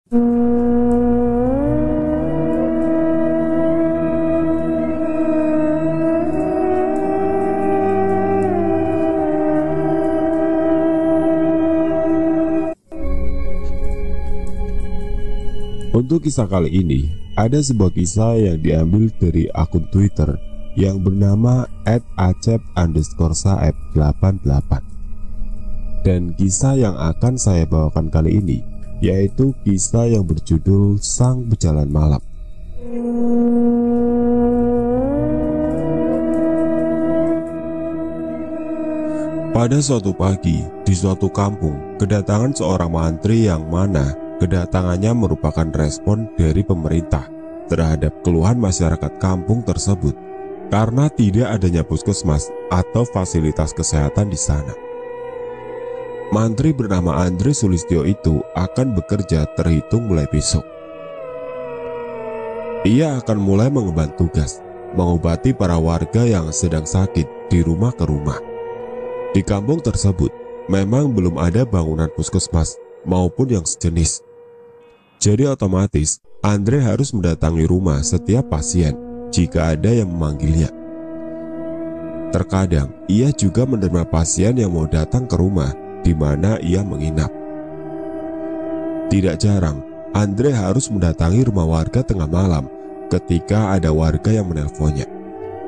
Untuk kisah kali ini, ada sebuah kisah yang diambil dari akun Twitter yang bernama @acep_saeb88. Dan kisah yang akan saya bawakan kali ini yaitu kisah yang berjudul Sang Pejalan Malam. Pada suatu pagi, di suatu kampung, kedatangan seorang mantri yang mana kedatangannya merupakan respon dari pemerintah terhadap keluhan masyarakat kampung tersebut karena tidak adanya puskesmas atau fasilitas kesehatan di sana. Mantri bernama Andre Sulistyo itu akan bekerja terhitung mulai besok. Ia akan mulai mengemban tugas mengobati para warga yang sedang sakit di rumah ke rumah. Di kampung tersebut memang belum ada bangunan puskesmas maupun yang sejenis. Jadi otomatis Andre harus mendatangi rumah setiap pasien jika ada yang memanggilnya. Terkadang ia juga menerima pasien yang mau datang ke rumah di mana ia menginap. Tidak jarang Andre harus mendatangi rumah warga tengah malam ketika ada warga yang menelponnya,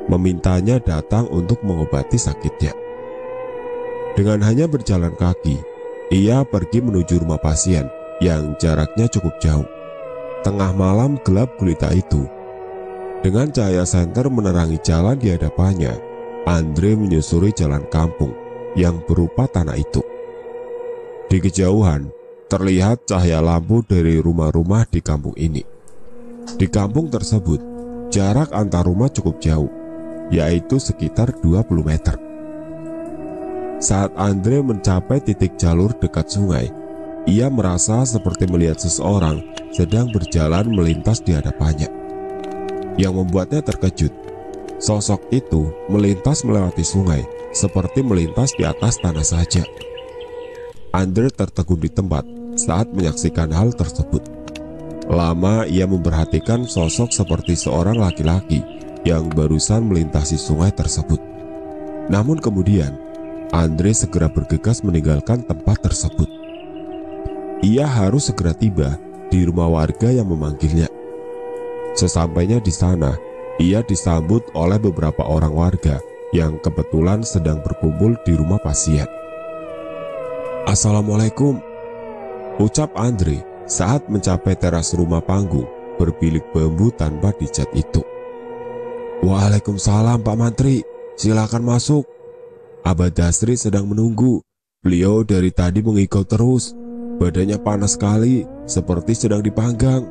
memintanya datang untuk mengobati sakitnya. Dengan hanya berjalan kaki, ia pergi menuju rumah pasien yang jaraknya cukup jauh. Tengah malam gelap gulita itu, dengan cahaya senter menerangi jalan di hadapannya, Andre menyusuri jalan kampung yang berupa tanah itu. Di kejauhan, terlihat cahaya lampu dari rumah-rumah di kampung ini. Di kampung tersebut, jarak antar rumah cukup jauh, yaitu sekitar 20 meter. Saat Andre mencapai titik jalur dekat sungai, ia merasa seperti melihat seseorang sedang berjalan melintas di hadapannya. Yang membuatnya terkejut, sosok itu melintas melewati sungai seperti melintas di atas tanah saja. Andre tertegun di tempat saat menyaksikan hal tersebut. Lama ia memperhatikan sosok seperti seorang laki-laki yang barusan melintasi sungai tersebut. Namun kemudian, Andre segera bergegas meninggalkan tempat tersebut. Ia harus segera tiba di rumah warga yang memanggilnya. Sesampainya di sana, ia disambut oleh beberapa orang warga yang kebetulan sedang berkumpul di rumah pasien. "Assalamualaikum," ucap Andre saat mencapai teras rumah panggung berbilik bambu tanpa dicat itu. "Waalaikumsalam Pak Mantri, silakan masuk. Abah Dasri sedang menunggu. Beliau dari tadi mengigau terus. Badannya panas sekali, seperti sedang dipanggang,"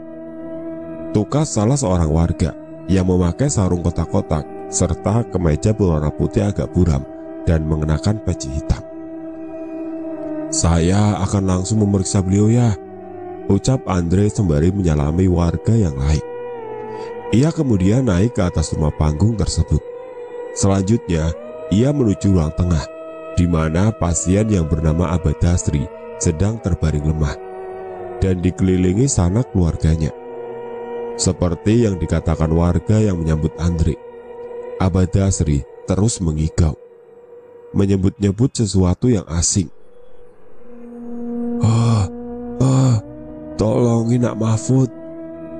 tukas salah seorang warga yang memakai sarung kotak-kotak serta kemeja berwarna putih agak buram dan mengenakan peci hitam. "Saya akan langsung memeriksa beliau ya," ucap Andre sembari menyalami warga yang lain. Ia kemudian naik ke atas rumah panggung tersebut. Selanjutnya, ia menuju ruang tengah, di mana pasien yang bernama Abah Dasri sedang terbaring lemah dan dikelilingi sanak keluarganya. Seperti yang dikatakan warga yang menyambut Andre, Abah Dasri terus mengigau, menyebut-nyebut sesuatu yang asing. Tolongin Nak Mahfud,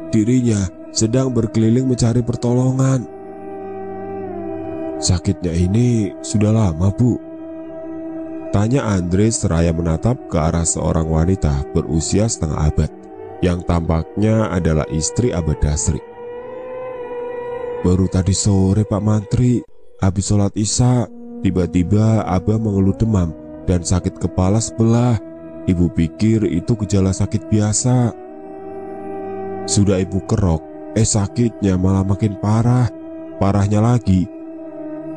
dirinya sedang berkeliling mencari pertolongan. Sakitnya ini sudah lama, Bu? Tanya Andre seraya menatap ke arah seorang wanita berusia setengah abad yang tampaknya adalah istri Abah Dasri. Baru tadi sore Pak Mantri, habis sholat isya, tiba-tiba Abah mengeluh demam dan sakit kepala sebelah. Ibu pikir itu gejala sakit biasa. Sudah ibu kerok, sakitnya malah makin parah. Parahnya lagi,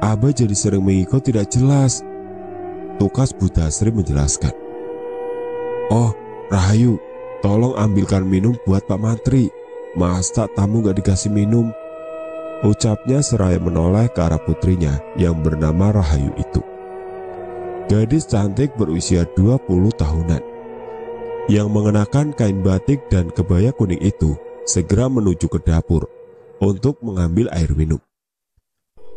Abah jadi sering mengigau tidak jelas. Tukas Bu Dasri menjelaskan. Oh, Rahayu, tolong ambilkan minum buat Pak Mantri. Masa tamu gak dikasih minum? Ucapnya seraya menoleh ke arah putrinya yang bernama Rahayu itu. Gadis cantik berusia 20 tahunan. yang mengenakan kain batik dan kebaya kuning itu segera menuju ke dapur untuk mengambil air minum.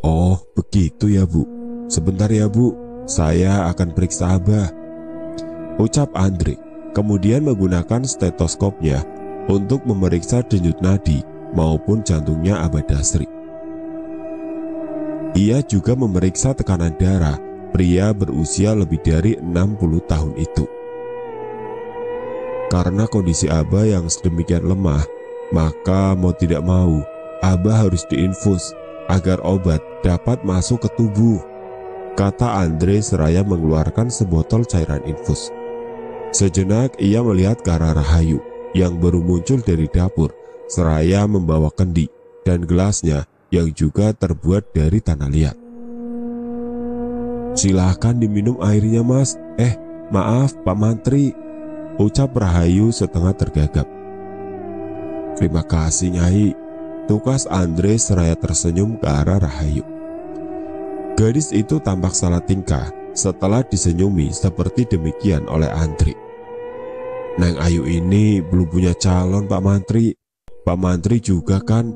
"Oh, begitu ya, Bu. Sebentar ya, Bu. Saya akan periksa Abah," ucap Andre, kemudian menggunakan stetoskopnya untuk memeriksa denyut nadi maupun jantungnya Abah Dasri. Ia juga memeriksa tekanan darah pria berusia lebih dari 60 tahun itu. Karena kondisi Abah yang sedemikian lemah, maka mau tidak mau, Abah harus diinfus agar obat dapat masuk ke tubuh, kata Andre seraya mengeluarkan sebotol cairan infus. Sejenak ia melihat ke arah Rahayu yang baru muncul dari dapur seraya membawa kendi dan gelasnya yang juga terbuat dari tanah liat. "Silahkan diminum airnya, Mas. Maaf Pak Mantri," ucap Rahayu setengah tergagap. "Terima kasih, Nyai," tukas Andre seraya tersenyum ke arah Rahayu. Gadis itu tampak salah tingkah setelah disenyumi seperti demikian oleh Andre. "Neng Ayu ini belum punya calon, Pak Mantri. Pak Mantri juga kan?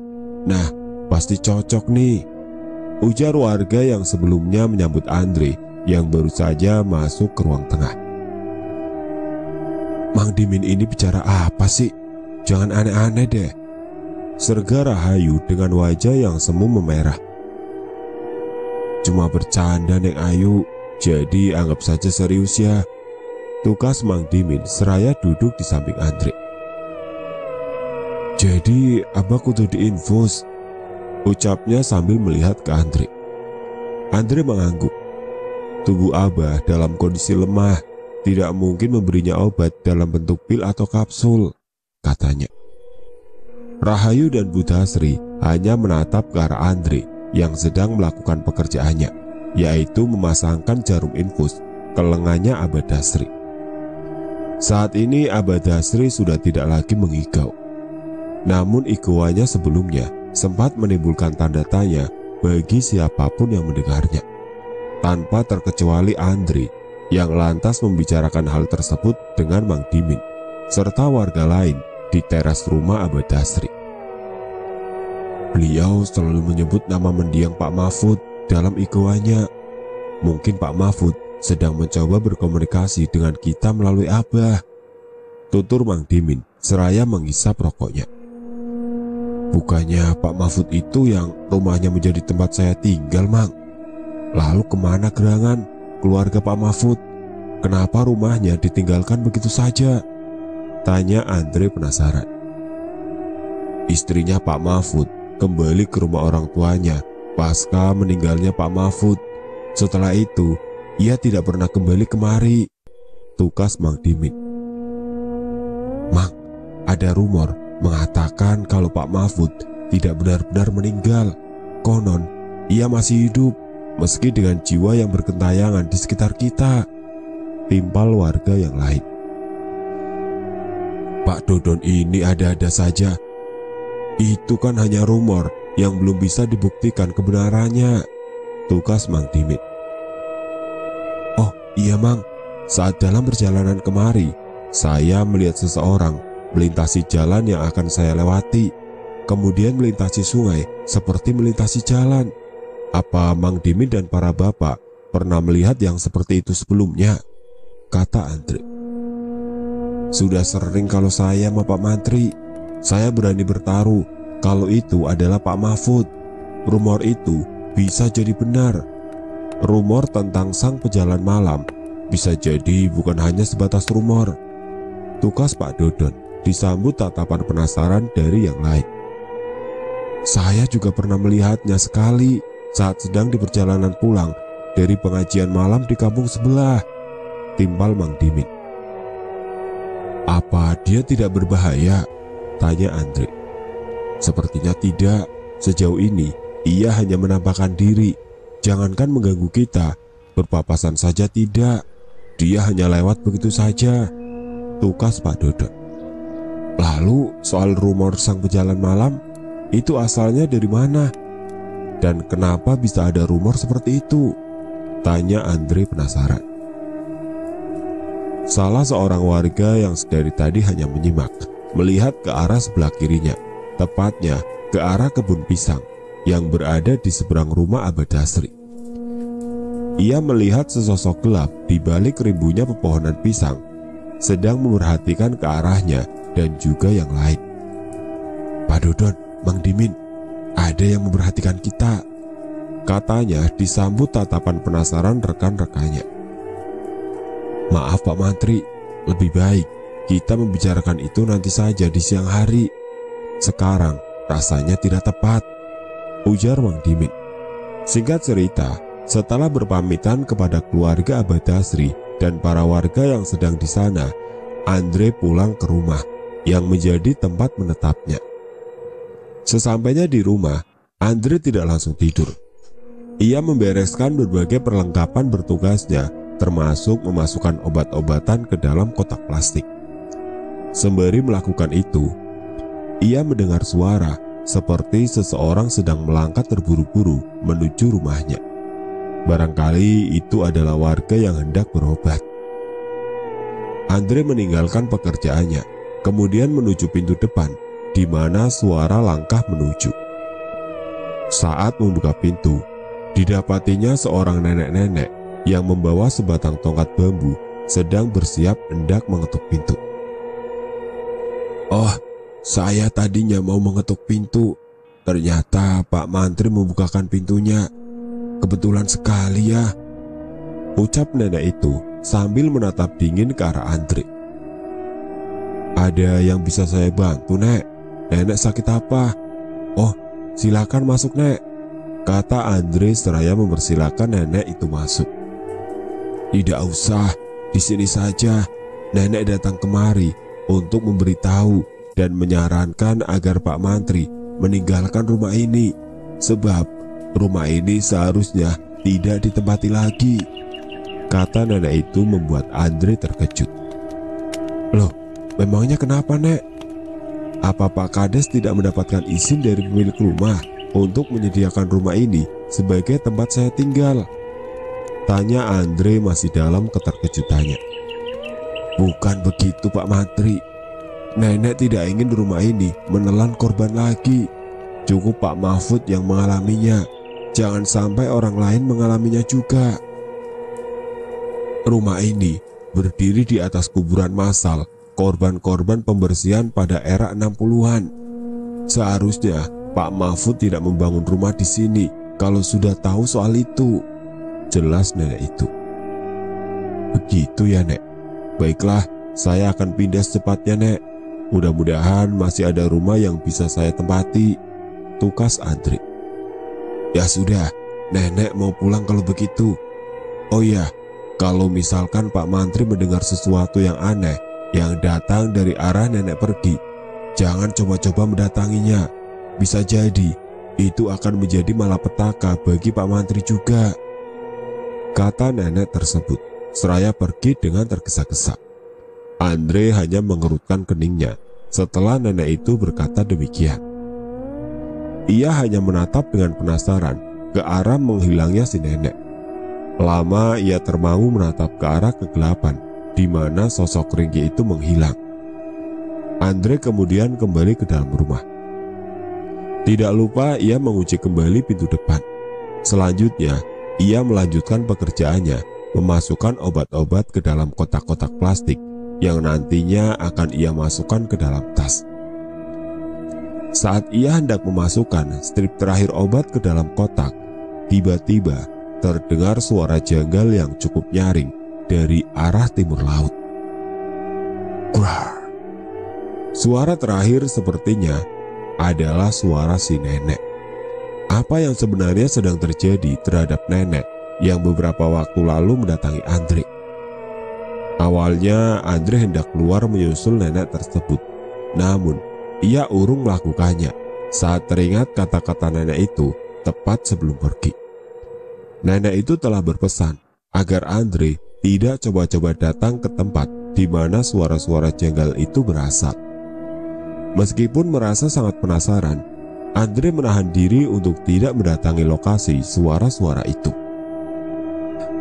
Nah, pasti cocok nih," ujar warga yang sebelumnya menyambut Andre yang baru saja masuk ke ruang tengah. "Mang Dimin ini bicara apa sih? Jangan aneh-aneh deh," serga Rahayu dengan wajah yang semu memerah. "Cuma bercanda, Neng Ayu, jadi anggap saja serius ya," tukas Mang Dimin seraya duduk di samping Andre. "Jadi Abah kudu diinfus," ucapnya sambil melihat ke Andre. Andre mengangguk. Tubuh Abah dalam kondisi lemah, tidak mungkin memberinya obat dalam bentuk pil atau kapsul, katanya. Rahayu dan Budasri hanya menatap ke arah Andre yang sedang melakukan pekerjaannya, yaitu memasangkan jarum infus ke lengannya Abah Dasri. Saat ini Abah Dasri sudah tidak lagi mengigau. Namun iguannya sebelumnya sempat menimbulkan tanda tanya bagi siapapun yang mendengarnya, tanpa terkecuali Andre yang lantas membicarakan hal tersebut dengan Mang Dimin serta warga lain di teras rumah Abah Dasri. Beliau selalu menyebut nama mendiang Pak Mahfud dalam iguannya. Mungkin Pak Mahfud sedang mencoba berkomunikasi dengan kita melalui Abah, tutur Mang Dimin seraya menghisap rokoknya. Bukannya Pak Mahfud itu yang rumahnya menjadi tempat saya tinggal, Mang? Lalu kemana gerangan keluarga Pak Mahfud? Kenapa rumahnya ditinggalkan begitu saja? Tanya Andre penasaran. Istrinya Pak Mahfud kembali ke rumah orang tuanya pasca meninggalnya Pak Mahfud. Setelah itu, ia tidak pernah kembali kemari, tukas Mang Dimin. Mang, ada rumor mengatakan kalau Pak Mahfud tidak benar-benar meninggal. Konon, ia masih hidup, meski dengan jiwa yang bergentayangan di sekitar kita, timpal warga yang lain. Pak Dodon ini ada-ada saja. Itu kan hanya rumor yang belum bisa dibuktikan kebenarannya, tukas Mang Dimin. Oh iya Mang, saat dalam perjalanan kemari, saya melihat seseorang melintasi jalan yang akan saya lewati, kemudian melintasi sungai seperti melintasi jalan. Apa Mang Dimin dan para bapak pernah melihat yang seperti itu sebelumnya? Kata Andre. Sudah sering kalau saya sama Pak Mantri. Saya berani bertaruh kalau itu adalah Pak Mahfud. Rumor itu bisa jadi benar. Rumor tentang sang pejalan malam bisa jadi bukan hanya sebatas rumor, tukas Pak Dodon disambut tatapan penasaran dari yang lain. Saya juga pernah melihatnya sekali saat sedang di perjalanan pulang dari pengajian malam di kampung sebelah, timpal Mang Dimin. Apa dia tidak berbahaya? Tanya Andre. Sepertinya tidak. Sejauh ini ia hanya menampakkan diri. Jangankan mengganggu kita, berpapasan saja tidak. Dia hanya lewat begitu saja, tukas Pak Dodon. Lalu soal rumor sang pejalan malam, itu asalnya dari mana? Dan kenapa bisa ada rumor seperti itu? Tanya Andre penasaran. Salah seorang warga yang dari tadi hanya menyimak, melihat ke arah sebelah kirinya, tepatnya ke arah kebun pisang yang berada di seberang rumah Abah Dasri. Ia melihat sesosok gelap di balik rimbunya pepohonan pisang, sedang memerhatikan ke arahnya dan juga yang lain. "Pak Dodon, Mang Dimin, ada yang memperhatikan kita," katanya disambut tatapan penasaran rekan-rekannya. "Maaf Pak Mantri, lebih baik kita membicarakan itu nanti saja di siang hari. Sekarang rasanya tidak tepat," ujar Mang Dimin. Singkat cerita, setelah berpamitan kepada keluarga Abah Dasri dan para warga yang sedang di sana, Andre pulang ke rumah yang menjadi tempat menetapnya. Sesampainya di rumah, Andre tidak langsung tidur. Ia membereskan berbagai perlengkapan bertugasnya, termasuk memasukkan obat-obatan ke dalam kotak plastik. Sembari melakukan itu, ia mendengar suara seperti seseorang sedang melangkah terburu-buru menuju rumahnya. Barangkali itu adalah warga yang hendak berobat. Andre meninggalkan pekerjaannya, kemudian menuju pintu depan, di mana suara langkah menuju. Saat membuka pintu, didapatinya seorang nenek-nenek yang membawa sebatang tongkat bambu sedang bersiap hendak mengetuk pintu. "Oh, saya tadinya mau mengetuk pintu. Ternyata Pak Mantri membukakan pintunya. Kebetulan sekali ya," ucap nenek itu sambil menatap dingin ke arah Andre. "Ada yang bisa saya bantu, Nek? Nenek sakit apa?" "Oh, silakan masuk, Nek," kata Andre seraya mempersilakan nenek itu masuk. "Tidak usah, di sini saja. Nenek datang kemari untuk memberitahu dan menyarankan agar Pak Mantri meninggalkan rumah ini, sebab rumah ini seharusnya tidak ditempati lagi," kata nenek itu membuat Andre terkejut. "Loh, memangnya kenapa, Nek? Apa Pak Kades tidak mendapatkan izin dari pemilik rumah untuk menyediakan rumah ini sebagai tempat saya tinggal?" tanya Andre masih dalam keterkejutannya. "Bukan begitu Pak Mantri. Nenek tidak ingin rumah ini menelan korban lagi. Cukup Pak Mahfud yang mengalaminya. Jangan sampai orang lain mengalaminya juga. Rumah ini berdiri di atas kuburan massal korban-korban pembersihan pada era 60-an. Seharusnya Pak Mahfud tidak membangun rumah di sini kalau sudah tahu soal itu," jelas nenek itu. "Begitu ya, Nek. Baiklah, saya akan pindah secepatnya, Nek. Mudah-mudahan masih ada rumah yang bisa saya tempati," tukas Andre. "Ya sudah, nenek mau pulang kalau begitu. Oh ya, kalau misalkan Pak Mantri mendengar sesuatu yang aneh yang datang dari arah nenek pergi, jangan coba-coba mendatanginya. Bisa jadi itu akan menjadi malapetaka bagi Pak Mantri juga," kata nenek tersebut seraya pergi dengan tergesa-gesa. Andre hanya mengerutkan keningnya setelah nenek itu berkata demikian. Ia hanya menatap dengan penasaran ke arah menghilangnya si nenek. Lama ia termangu menatap ke arah kegelapan di mana sosok ringgi itu menghilang. Andre kemudian kembali ke dalam rumah. Tidak lupa ia mengunci kembali pintu depan. Selanjutnya, ia melanjutkan pekerjaannya, memasukkan obat-obat ke dalam kotak-kotak plastik yang nantinya akan ia masukkan ke dalam tas. Saat ia hendak memasukkan strip terakhir obat ke dalam kotak, tiba-tiba terdengar suara janggal yang cukup nyaring dari arah timur laut. Grar. Suara terakhir sepertinya adalah suara si nenek. Apa yang sebenarnya sedang terjadi terhadap nenek yang beberapa waktu lalu mendatangi Andre? Awalnya Andre hendak keluar menyusul nenek tersebut, namun ia urung melakukannya saat teringat kata-kata nenek itu tepat sebelum pergi. Nenek itu telah berpesan agar Andre tidak coba-coba datang ke tempat di mana suara-suara janggal itu berasal. Meskipun merasa sangat penasaran, Andre menahan diri untuk tidak mendatangi lokasi suara-suara itu.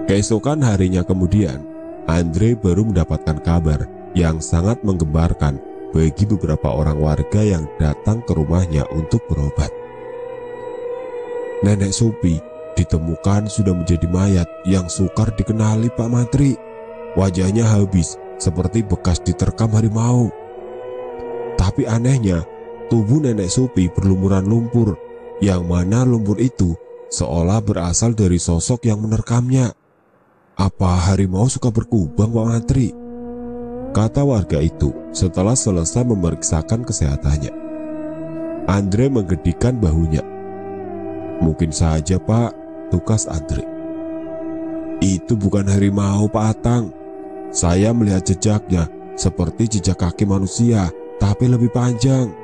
Keesokan harinya kemudian, Andre baru mendapatkan kabar yang sangat menggembarkan bagi beberapa orang warga yang datang ke rumahnya untuk berobat. Nenek Supi ditemukan sudah menjadi mayat yang sukar dikenali, Pak Mantri. Wajahnya habis seperti bekas diterkam harimau. Tapi anehnya, tubuh Nenek Supi berlumuran lumpur, yang mana lumpur itu seolah berasal dari sosok yang menerkamnya. Apa harimau suka berkubang, Pak Mantri? Kata warga itu setelah selesai memeriksakan kesehatannya. Andre menggedikkan bahunya. Mungkin saja, Pak, tukas Andre. Itu bukan harimau, Pak Atang. Saya melihat jejaknya seperti jejak kaki manusia, tapi lebih panjang.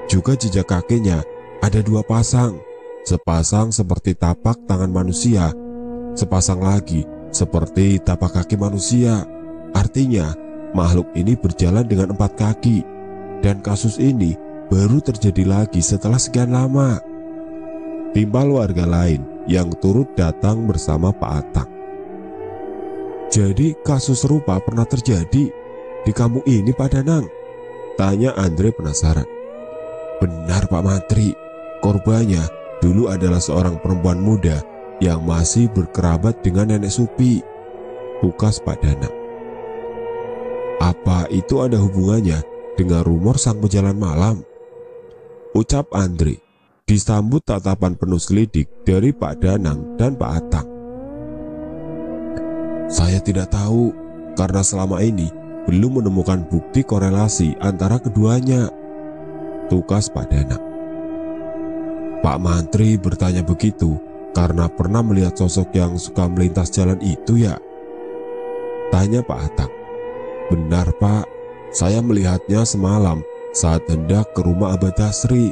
Juga jejak kakinya ada 2 pasang. Sepasang seperti tapak tangan manusia, sepasang lagi seperti tapak kaki manusia. Artinya, makhluk ini berjalan dengan 4 kaki. Dan kasus ini baru terjadi lagi setelah sekian lama. Timbal warga lain yang turut datang bersama Pak Atang. Jadi kasus serupa pernah terjadi di kampung ini, Pak Danang? Tanya Andre penasaran. Benar, Pak Mantri. Korbannya dulu adalah seorang perempuan muda yang masih berkerabat dengan Nenek Supi, tukas Pak Danang. Apa itu ada hubungannya dengan rumor sang pejalan malam? Ucap Andre, disambut tatapan penuh selidik dari Pak Danang dan Pak Atang. Saya tidak tahu, karena selama ini belum menemukan bukti korelasi antara keduanya, tukas Pak Danang. Pak Mantri bertanya begitu karena pernah melihat sosok yang suka melintas jalan itu, ya? Tanya Pak Atang. Benar, Pak, saya melihatnya semalam saat hendak ke rumah Abah Dasri,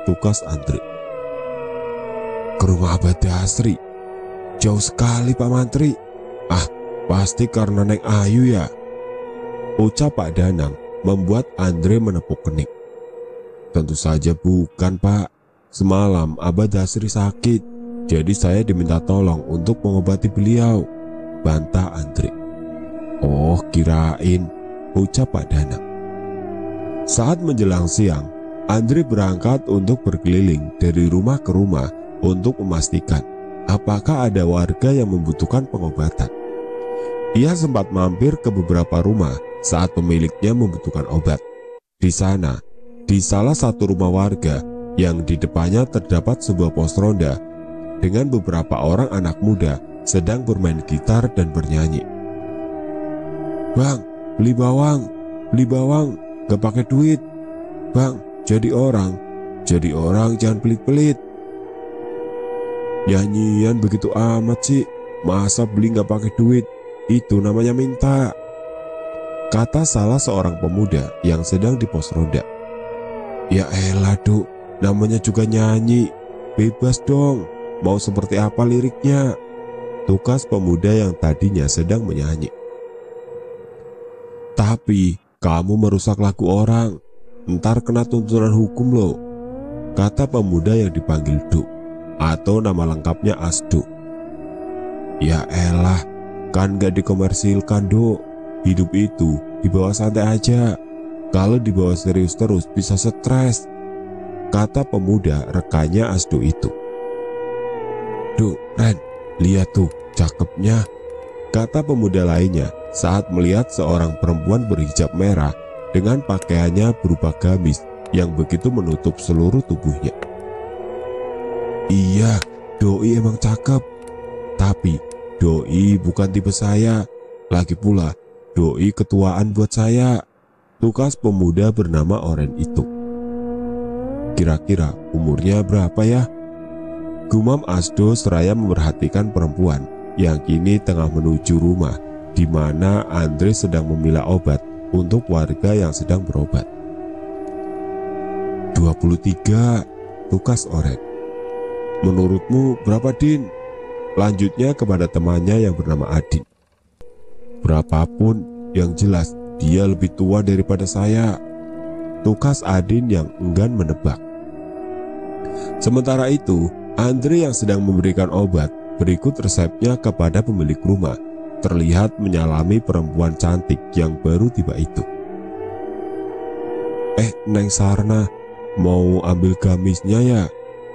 tukas Andre. Ke rumah Abah Dasri? Jauh sekali, Pak Mantri. Ah, pasti karena Neng Ayu, ya? Ucap Pak Danang membuat Andre menepuk kening. Tentu saja bukan, Pak. Semalam Abah Dasri sakit, jadi saya diminta tolong untuk mengobati beliau, bantah Andre. Oh, kirain, ucap Pak Danang. Saat menjelang siang, Andre berangkat untuk berkeliling dari rumah ke rumah untuk memastikan apakah ada warga yang membutuhkan pengobatan. Ia sempat mampir ke beberapa rumah saat pemiliknya membutuhkan obat. Di sana, di salah satu rumah warga yang di depannya terdapat sebuah pos ronda dengan beberapa orang anak muda sedang bermain gitar dan bernyanyi. Bang, beli bawang, gak pakai duit. Bang, jadi orang jangan pelit-pelit. Nyanyian begitu amat sih, masa beli gak pakai duit? Itu namanya minta, kata salah seorang pemuda yang sedang di pos ronda. Ya elah, Duk, namanya juga nyanyi, bebas dong, mau seperti apa liriknya, tukas pemuda yang tadinya sedang menyanyi. Tapi kamu merusak lagu orang, ntar kena tuntutan hukum loh, kata pemuda yang dipanggil Duk, atau nama lengkapnya Asdu. Ya elah, kan gak dikomersilkan, Duk. Hidup itu dibawa santai aja, kalau dibawa serius terus bisa stres, kata pemuda rekannya Asdu itu. Duk, Ren, lihat tuh cakepnya, kata pemuda lainnya saat melihat seorang perempuan berhijab merah dengan pakaiannya berupa gamis yang begitu menutup seluruh tubuhnya. Iya, doi emang cakep, tapi doi bukan tipe saya. Lagi pula, doi ketuaan buat saya, tukas pemuda bernama Oren itu. Kira-kira umurnya berapa ya? Gumam Asdo seraya memperhatikan perempuan yang kini tengah menuju rumah di mana Andre sedang memilah obat untuk warga yang sedang berobat. 23, tukas Oren. Menurutmu berapa, Din? Lanjutnya kepada temannya yang bernama Adin. Berapapun, yang jelas dia lebih tua daripada saya, tukas Adin yang enggan menebak. Sementara itu, Andre yang sedang memberikan obat berikut resepnya kepada pemilik rumah terlihat menyalami perempuan cantik yang baru tiba itu. Neng Sarna, mau ambil gamisnya ya?"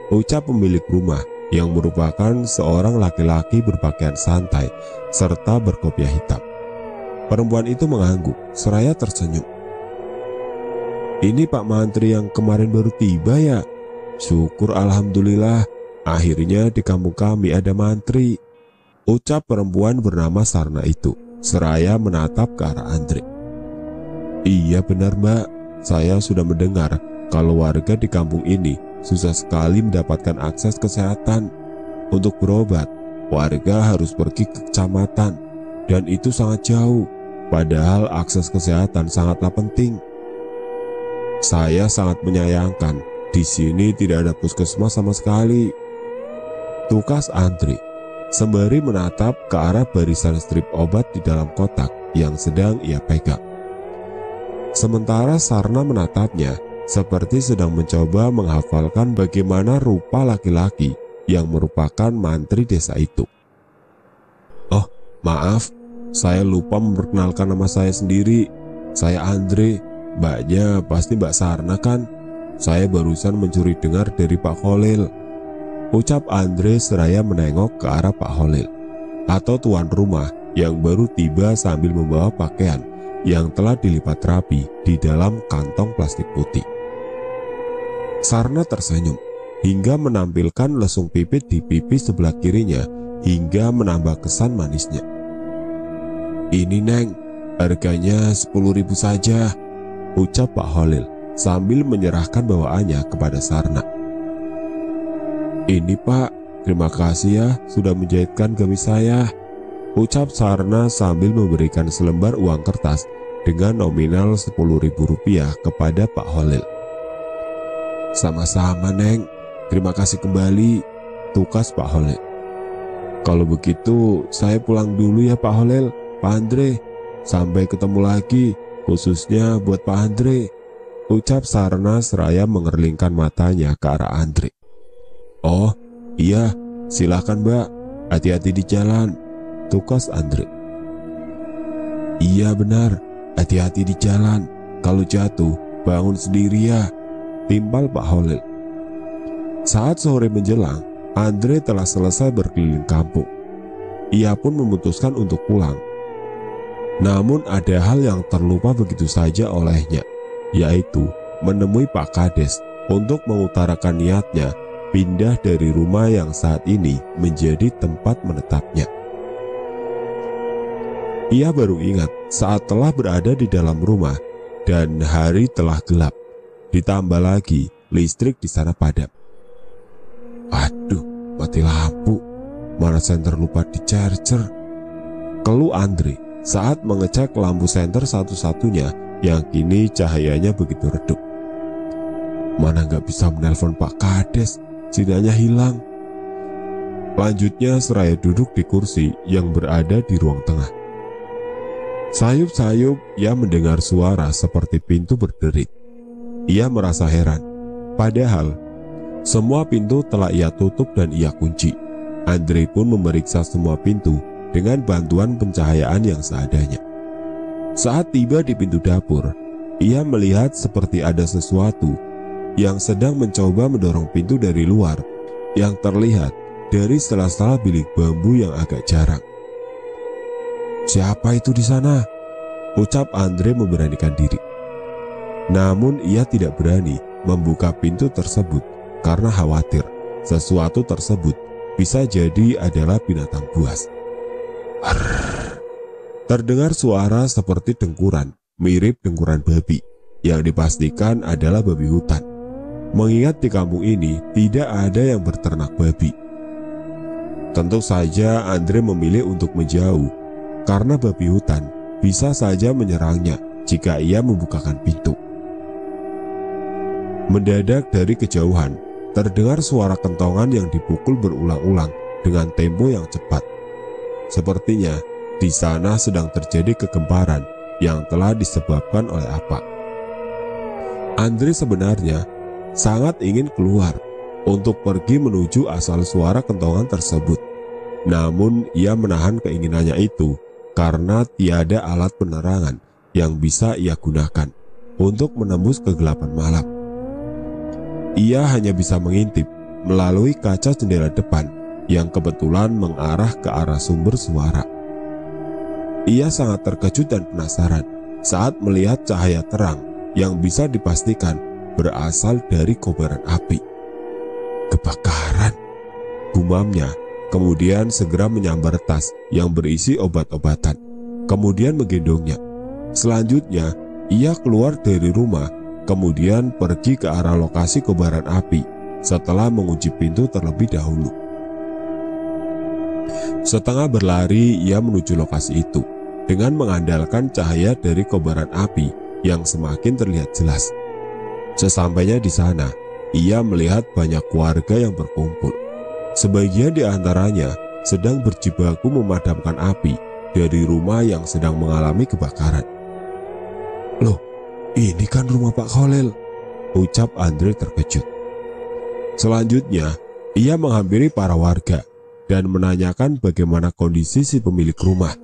ucap pemilik rumah yang merupakan seorang laki-laki berpakaian santai serta berkopiah hitam. Perempuan itu mengangguk seraya tersenyum. "Ini Pak Mantri yang kemarin baru tiba ya? Syukur alhamdulillah, akhirnya di kampung kami ada mantri," ucap perempuan bernama Sarna itu seraya menatap ke arah Andre. "Iya benar Mbak, saya sudah mendengar kalau warga di kampung ini susah sekali mendapatkan akses kesehatan. Untuk berobat, warga harus pergi ke kecamatan dan itu sangat jauh, padahal akses kesehatan sangatlah penting. Saya sangat menyayangkan di sini tidak ada puskesmas sama sekali," tukas Andre sembari menatap ke arah barisan strip obat di dalam kotak yang sedang ia pegang. Sementara Sarna menatapnya seperti sedang mencoba menghafalkan bagaimana rupa laki-laki yang merupakan mantri desa itu. "Oh, maaf, saya lupa memperkenalkan nama saya sendiri. Saya Andre, Mbaknya pasti Mbak Sarna kan? Saya barusan mencuri dengar dari Pak Kholil," ucap Andre seraya menengok ke arah Pak Kholil atau tuan rumah yang baru tiba sambil membawa pakaian yang telah dilipat rapi di dalam kantong plastik putih. Sarna tersenyum hingga menampilkan lesung pipit di pipi sebelah kirinya hingga menambah kesan manisnya. "Ini Neng, harganya 10.000 saja," ucap Pak Kholil sambil menyerahkan bawaannya kepada Sarna. "Ini Pak, terima kasih ya sudah menjahitkan gamis saya," ucap Sarna sambil memberikan selembar uang kertas dengan nominal Rp10.000 kepada Pak Kholil. "Sama-sama Neng, terima kasih kembali," tukas Pak Kholil. "Kalau begitu saya pulang dulu ya Pak Kholil, Pak Andre. Sampai ketemu lagi, khususnya buat Pak Andre," ucap Sarna seraya mengerlingkan matanya ke arah Andre. "Oh iya, silakan Mbak, hati-hati di jalan," tukas Andre. "Iya benar, hati-hati di jalan, kalau jatuh bangun sendiri ya," timpal Pak Kholil. Saat sore menjelang, Andre telah selesai berkeliling kampung. Ia pun memutuskan untuk pulang. Namun ada hal yang terlupa begitu saja olehnya, yaitu menemui Pak Kades untuk mengutarakan niatnya pindah dari rumah yang saat ini menjadi tempat menetapnya. Ia baru ingat saat telah berada di dalam rumah dan hari telah gelap. Ditambah lagi listrik di sana padam. "Aduh, mati lampu. Mana senter lupa di charger," keluh Andre saat mengecek lampu senter satu-satunya yang kini cahayanya begitu redup. "Mana nggak bisa menelpon Pak Kades, sinyalnya hilang." Lanjutnya seraya duduk di kursi yang berada di ruang tengah. Sayup-sayup ia mendengar suara seperti pintu berderit. Ia merasa heran, padahal semua pintu telah ia tutup dan ia kunci. Andre pun memeriksa semua pintu dengan bantuan pencahayaan yang seadanya. Saat tiba di pintu dapur, ia melihat seperti ada sesuatu yang sedang mencoba mendorong pintu dari luar yang terlihat dari sela-sela bilik bambu yang agak jarang. "Siapa itu di sana?" ucap Andre memberanikan diri. Namun ia tidak berani membuka pintu tersebut karena khawatir sesuatu tersebut bisa jadi adalah binatang buas. Arr. Terdengar suara seperti dengkuran, mirip dengkuran babi, yang dipastikan adalah babi hutan. Mengingat di kampung ini tidak ada yang berternak babi. Tentu saja Andre memilih untuk menjauh, karena babi hutan bisa saja menyerangnya jika ia membukakan pintu. Mendadak dari kejauhan, terdengar suara kentongan yang dipukul berulang-ulang dengan tempo yang cepat. Sepertinya di sana sedang terjadi kegemparan yang telah disebabkan oleh apa. Andre sebenarnya sangat ingin keluar untuk pergi menuju asal suara kentongan tersebut. Namun ia menahan keinginannya itu karena tiada alat penerangan yang bisa ia gunakan untuk menembus kegelapan malam. Ia hanya bisa mengintip melalui kaca jendela depan yang kebetulan mengarah ke arah sumber suara. Ia sangat terkejut dan penasaran saat melihat cahaya terang yang bisa dipastikan berasal dari kobaran api. "Kebakaran," gumamnya, kemudian segera menyambar tas yang berisi obat-obatan, kemudian menggendongnya. Selanjutnya, ia keluar dari rumah, kemudian pergi ke arah lokasi kobaran api setelah mengunci pintu terlebih dahulu. Setengah berlari, ia menuju lokasi itu dengan mengandalkan cahaya dari kobaran api yang semakin terlihat jelas. Sesampainya di sana, ia melihat banyak warga yang berkumpul. Sebagian di antaranya sedang berjibaku memadamkan api dari rumah yang sedang mengalami kebakaran. "Loh, ini kan rumah Pak Khalil," ucap Andre terkejut. Selanjutnya, ia menghampiri para warga dan menanyakan bagaimana kondisi si pemilik rumah.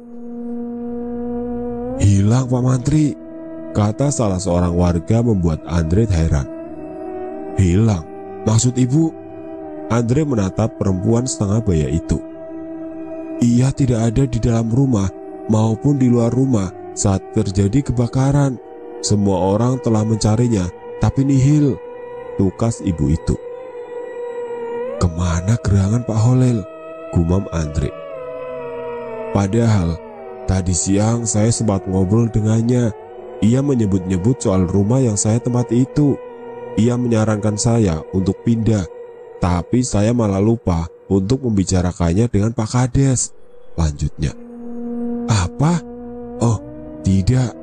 "Hilang Pak Mantri," kata salah seorang warga membuat Andre heran. "Hilang? Maksud ibu?" Andre menatap perempuan setengah baya itu. "Ia tidak ada di dalam rumah maupun di luar rumah saat terjadi kebakaran. Semua orang telah mencarinya, tapi nihil," tukas ibu itu. "Kemana gerangan Pak Khalil?" gumam Andre. "Padahal tadi siang saya sempat ngobrol dengannya. Ia menyebut-nyebut soal rumah yang saya tempati itu. Ia menyarankan saya untuk pindah, tapi saya malah lupa untuk membicarakannya dengan Pak Kades," lanjutnya. "Apa? Oh, tidak,"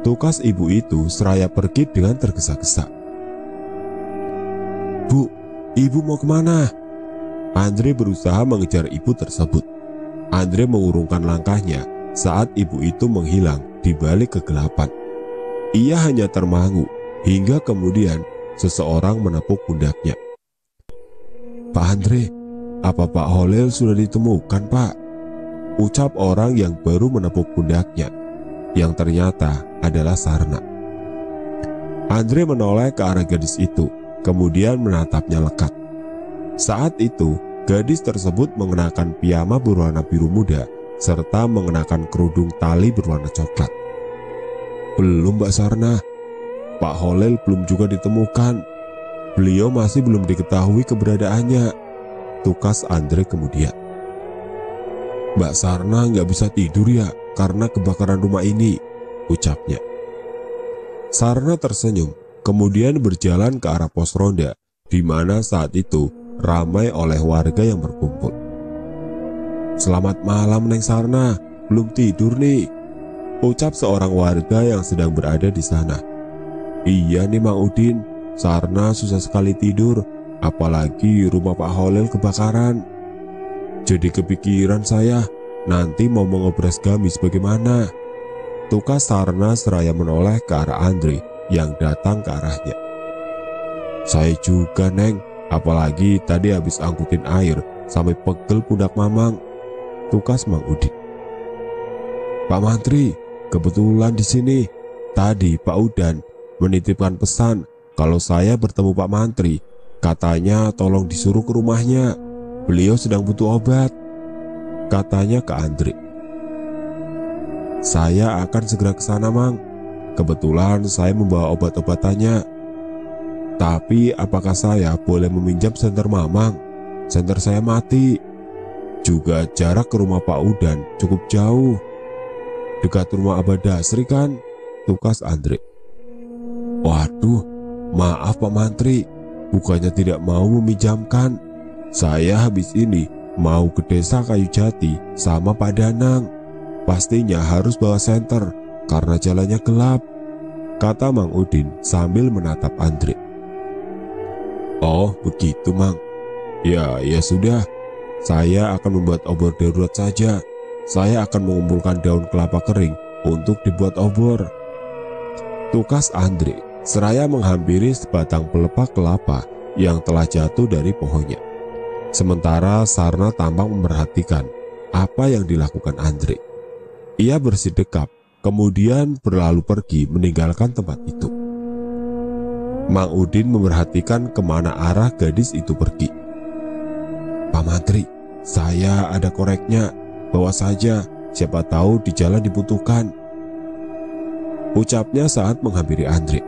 tukas ibu itu seraya pergi dengan tergesa-gesa. "Bu, ibu mau kemana?" Andre berusaha mengejar ibu tersebut. Andre mengurungkan langkahnya saat ibu itu menghilang di balik kegelapan. Ia hanya termangu hingga kemudian seseorang menepuk pundaknya. "Pak Andre, apa Pak Khalil sudah ditemukan, Pak?" ucap orang yang baru menepuk pundaknya, yang ternyata adalah Sarna. Andre menoleh ke arah gadis itu, kemudian menatapnya lekat. Saat itu, gadis tersebut mengenakan piyama berwarna biru muda serta mengenakan kerudung tali berwarna coklat. "Belum, Mbak Sarna. Pak Khalil belum juga ditemukan. Beliau masih belum diketahui keberadaannya," tukas Andre kemudian. "Mbak Sarna nggak bisa tidur ya karena kebakaran rumah ini," ucapnya. Sarna tersenyum, kemudian berjalan ke arah pos ronda, di mana saat itu ramai oleh warga yang berkumpul. "Selamat malam Neng Sarna, belum tidur nih," ucap seorang warga yang sedang berada di sana. "Iya nih Mang Udin, Sarna susah sekali tidur, apalagi rumah Pak Khalil kebakaran. Jadi kepikiran saya, nanti mau mengobras gamis bagaimana?" tukas Sarna seraya menoleh ke arah Andre yang datang ke arahnya. "Saya juga Neng, apalagi tadi habis angkutin air sampai pegel pundak Mamang," tukas Mang Udin. "Pak Mantri, kebetulan di sini. Tadi Pak Udan menitipkan pesan kalau saya bertemu Pak Mantri. Katanya tolong disuruh ke rumahnya. Beliau sedang butuh obat," katanya ke Andre. "Saya akan segera ke sana, Mang. Kebetulan saya membawa obat-obatannya. Tapi apakah saya boleh meminjam senter Mamang? Senter saya mati. Juga jarak ke rumah Pak Udan cukup jauh. Dekat rumah Abah Dasri kan?" tukas Andre. "Waduh, maaf Pak Mantri, bukannya tidak mau meminjamkan. Saya habis ini mau ke desa Kayu Jati sama Pak Danang. Pastinya harus bawa senter karena jalannya gelap," kata Mang Udin sambil menatap Andre. "Oh begitu Mang. Ya sudah, saya akan membuat obor darurat saja. Saya akan mengumpulkan daun kelapa kering untuk dibuat obor," tukas Andre seraya menghampiri sebatang pelepah kelapa yang telah jatuh dari pohonnya. Sementara Sarna tampak memperhatikan apa yang dilakukan Andre. Ia bersidekap, kemudian berlalu pergi meninggalkan tempat itu. Mang Udin memerhatikan kemana arah gadis itu pergi. "Pak Mantri, saya ada koreknya, bawa saja, siapa tahu di jalan dibutuhkan," ucapnya saat menghampiri Andre.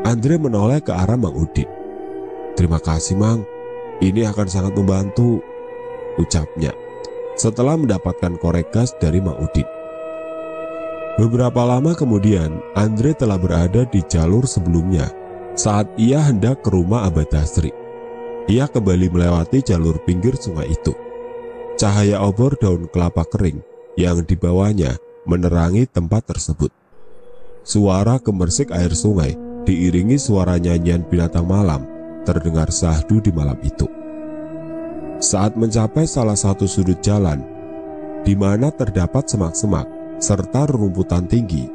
Andre menoleh ke arah Mang Udin. "Terima kasih Mang, ini akan sangat membantu," ucapnya setelah mendapatkan korek gas dari Mang Udin. Beberapa lama kemudian, Andre telah berada di jalur sebelumnya saat ia hendak ke rumah Abah Dasri. Ia kembali melewati jalur pinggir sungai itu. Cahaya obor daun kelapa kering yang dibawanya menerangi tempat tersebut. Suara gemersik air sungai diiringi suara nyanyian binatang malam terdengar syahdu di malam itu. Saat mencapai salah satu sudut jalan, di mana terdapat semak-semak serta rerumputan tinggi,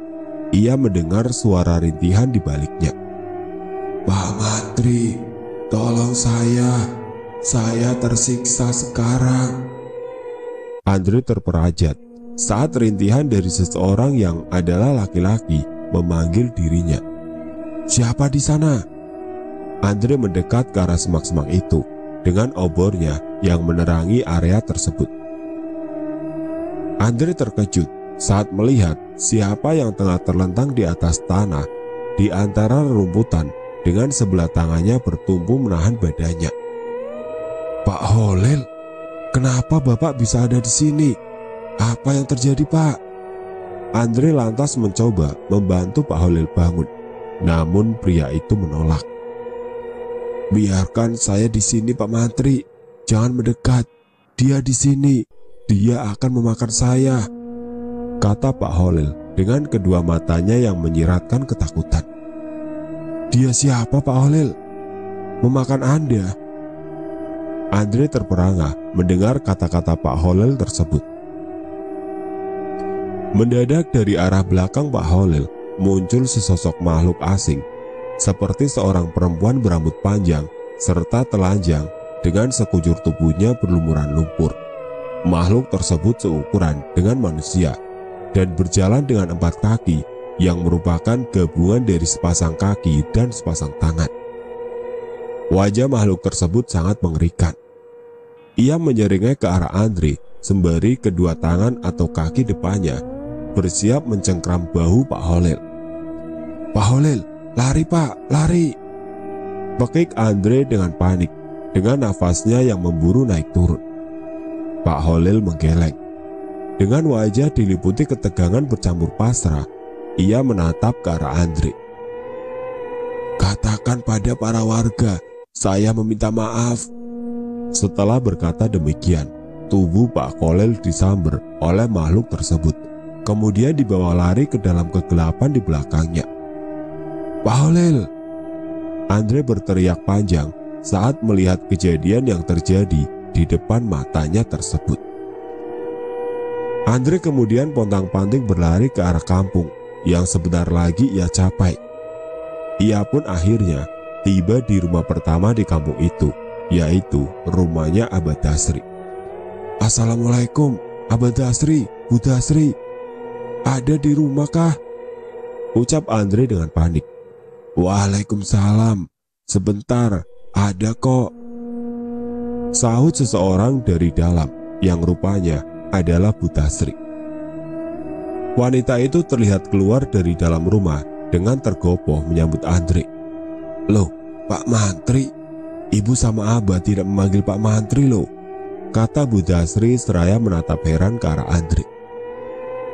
ia mendengar suara rintihan di baliknya. "Pak Mantri, tolong saya tersiksa sekarang." Andre terperajat saat rintihan dari seseorang yang adalah laki-laki memanggil dirinya. "Siapa di sana?" Andre mendekat ke arah semak-semak itu dengan obornya yang menerangi area tersebut. Andre terkejut saat melihat siapa yang tengah terlentang di atas tanah di antara rerumputan dengan sebelah tangannya bertumpu menahan badannya. "Pak Holil, kenapa Bapak bisa ada di sini? Apa yang terjadi, Pak?" Andre lantas mencoba membantu Pak Holil bangun, namun pria itu menolak. "Biarkan saya di sini, Pak Mantri. Jangan mendekat. Dia di sini. Dia akan memakan saya," kata Pak Holil dengan kedua matanya yang menyiratkan ketakutan. "Dia siapa, Pak Holil? Memakan Anda?" Andre terperangah mendengar kata-kata Pak Holil tersebut. Mendadak dari arah belakang Pak Holil muncul sesosok makhluk asing, seperti seorang perempuan berambut panjang serta telanjang dengan sekujur tubuhnya berlumuran lumpur. Makhluk tersebut seukuran dengan manusia dan berjalan dengan 4 kaki yang merupakan gabungan dari sepasang kaki dan sepasang tangan. Wajah makhluk tersebut sangat mengerikan. Ia menyeringai ke arah Andre sembari kedua tangan atau kaki depannya bersiap mencengkram bahu Pak Holil. "Pak Holil, lari Pak, lari!" Pekik Andre dengan panik, dengan nafasnya yang memburu naik turun. Pak Holil menggeleng. Dengan wajah diliputi ketegangan bercampur pasrah, ia menatap ke arah Andre. "Katakan pada para warga, saya meminta maaf." Setelah berkata demikian, tubuh Pak Holil disamber oleh makhluk tersebut, kemudian dibawa lari ke dalam kegelapan di belakangnya. "Pak Holil!" Andre berteriak panjang saat melihat kejadian yang terjadi di depan matanya tersebut. Andre kemudian pontang-panting berlari ke arah kampung yang sebentar lagi ia capai. Ia pun akhirnya tiba di rumah pertama di kampung itu, yaitu rumahnya Abah Dasri. "Assalamualaikum, Abah Dasri, Bu Dasri. Ada di rumah kah?" ucap Andre dengan panik. "Waalaikumsalam, sebentar, ada kok," sahut seseorang dari dalam yang rupanya adalah Bu Dasri. Wanita itu terlihat keluar dari dalam rumah dengan tergopoh menyambut Andre. "Loh, Pak Mantri, Ibu sama Abah tidak memanggil Pak Mantri loh," kata Bu Dasri seraya menatap heran ke arah Andre.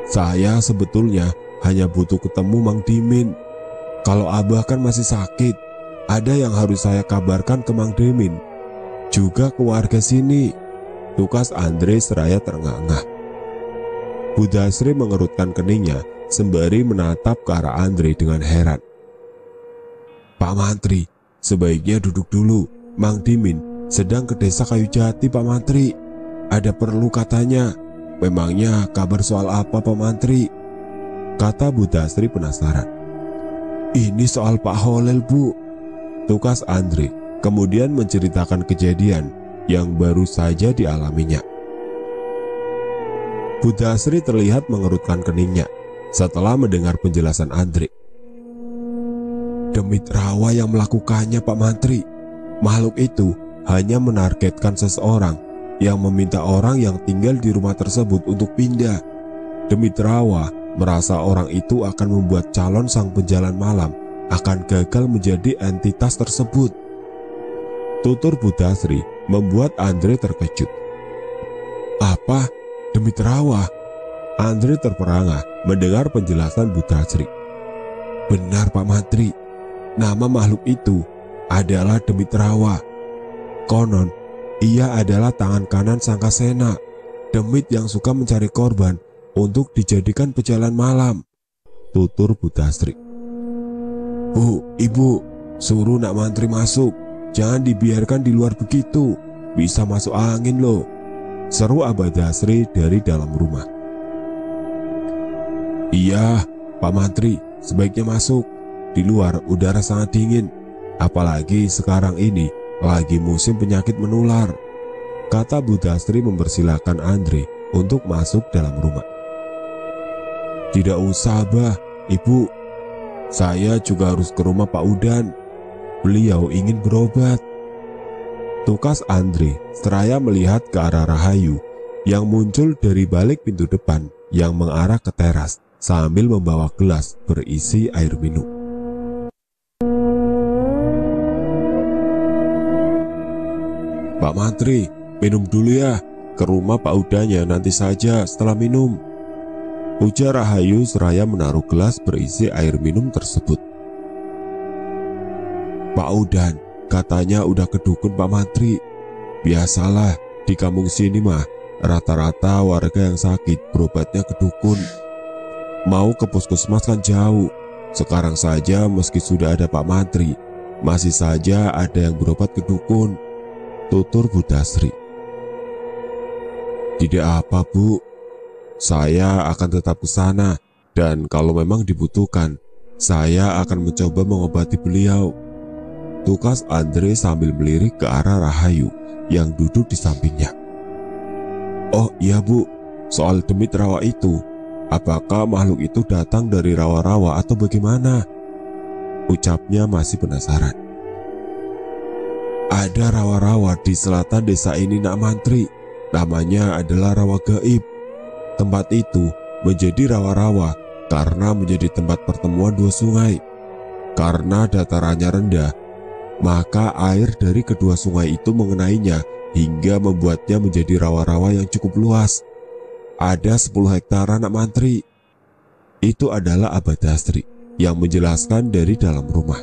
"Saya sebetulnya hanya butuh ketemu Mang Dimin. Kalau Abah kan masih sakit, ada yang harus saya kabarkan ke Mang Dimin, juga ke warga sini," tukas Andre seraya terengah-engah. Bu Dasri mengerutkan keningnya sembari menatap ke arah Andre dengan heran. "Pak Mantri, sebaiknya duduk dulu. Mang Dimin sedang ke desa Kayu Jati, Pak Mantri. Ada perlu katanya. Memangnya kabar soal apa, Pak Mantri?" kata Bu Dasri penasaran. "Ini soal Pak Holil, Bu," tukas Andre, kemudian menceritakan kejadian yang baru saja dialaminya. Budasri terlihat mengerutkan keningnya setelah mendengar penjelasan Andre. Demit rawa yang melakukannya, Pak Mantri. Makhluk itu hanya menargetkan seseorang yang meminta orang yang tinggal di rumah tersebut untuk pindah. Demit rawa merasa orang itu akan membuat calon sang penjalan malam akan gagal menjadi entitas tersebut. Tutur Budasri membuat Andre terkejut. Apa? Demit rawa? Andre terperangah mendengar penjelasan Budasri. Benar, Pak Mantri. Nama makhluk itu adalah Demit rawa. Konon, ia adalah tangan kanan Sangkasena, demit yang suka mencari korban untuk dijadikan pejalan malam. Tutur Budasri. Bu, Ibu, suruh Nak Mantri masuk. Jangan dibiarkan di luar begitu. Bisa masuk angin loh. Seru Abadasri dari dalam rumah. Iya, Pak Mantri, sebaiknya masuk. Di luar udara sangat dingin. Apalagi sekarang ini lagi musim penyakit menular. Kata Budasri mempersilahkan Andre untuk masuk dalam rumah. Tidak usah, Abah, Ibu. Saya juga harus ke rumah Pak Udan. Beliau ingin berobat. Tukas Andre seraya melihat ke arah Rahayu yang muncul dari balik pintu depan yang mengarah ke teras sambil membawa gelas berisi air minum. Pak Mantri, minum dulu ya. Ke rumah Pak Udannya nanti saja setelah minum. Ujar Rahayu seraya menaruh gelas berisi air minum tersebut. Pak Udan, katanya udah ke dukun Pak Mantri. Biasalah, di kampung sini mah rata-rata warga yang sakit berobatnya ke dukun. Mau ke puskesmas kan jauh. Sekarang saja meski sudah ada Pak Mantri, masih saja ada yang berobat ke dukun. Tutur Budasri. Tidak apa, Bu. Saya akan tetap ke sana dan kalau memang dibutuhkan, saya akan mencoba mengobati beliau. Tukas Andre sambil melirik ke arah Rahayu yang duduk di sampingnya. Oh iya, Bu. Soal demit rawa itu, apakah makhluk itu datang dari rawa-rawa atau bagaimana? Ucapnya masih penasaran. Ada rawa-rawa di selatan desa ini, Nak Mantri. Namanya adalah rawa gaib. Tempat itu menjadi rawa-rawa karena menjadi tempat pertemuan dua sungai. Karena datarannya rendah, maka air dari kedua sungai itu mengenainya hingga membuatnya menjadi rawa-rawa yang cukup luas. Ada 10 hektare, Nak Mantri. Itu adalah Abadasri yang menjelaskan dari dalam rumah.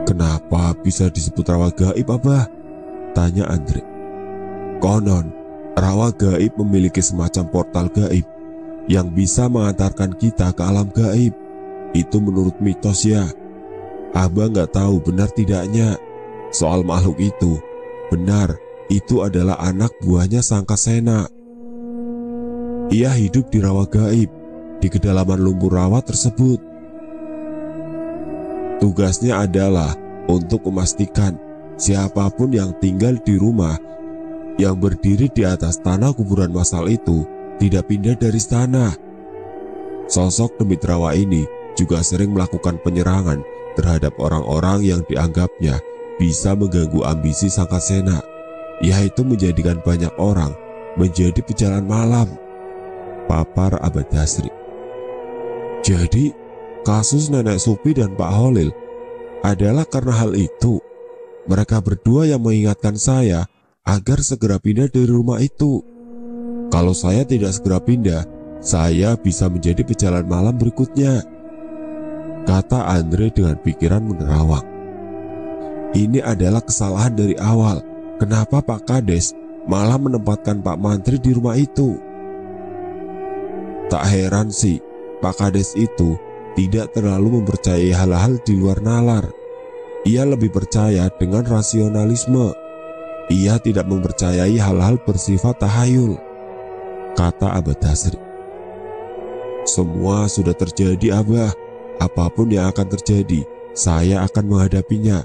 Kenapa bisa disebut rawa gaib, Abah? Tanya Andre. Konon, rawa gaib memiliki semacam portal gaib yang bisa mengantarkan kita ke alam gaib. Itu menurut mitos ya. Abah nggak tahu benar tidaknya soal makhluk itu. Benar, itu adalah anak buahnya Sangkasena. Ia hidup di rawa gaib, di kedalaman lumpur rawa tersebut. Tugasnya adalah untuk memastikan siapapun yang tinggal di rumah yang berdiri di atas tanah kuburan massal itu tidak pindah dari sana. Sosok demit rawa ini juga sering melakukan penyerangan terhadap orang-orang yang dianggapnya bisa mengganggu ambisi Sangkasena, yaitu menjadikan banyak orang menjadi pejalan malam. Papar Abadasri. Jadi, kasus Nenek Supi dan Pak Holil adalah karena hal itu. Mereka berdua yang mengingatkan saya agar segera pindah dari rumah itu. Kalau saya tidak segera pindah, saya bisa menjadi pejalan malam berikutnya, kata Andre dengan pikiran menerawang. Ini adalah kesalahan dari awal. Kenapa Pak Kades malah menempatkan Pak Mantri di rumah itu? Tak heran sih, Pak Kades itu tidak terlalu mempercayai hal-hal di luar nalar. Ia lebih percaya dengan rasionalisme. Ia tidak mempercayai hal-hal bersifat tahayul, kata Abadasri. Semua sudah terjadi, Abah. Apapun yang akan terjadi, saya akan menghadapinya.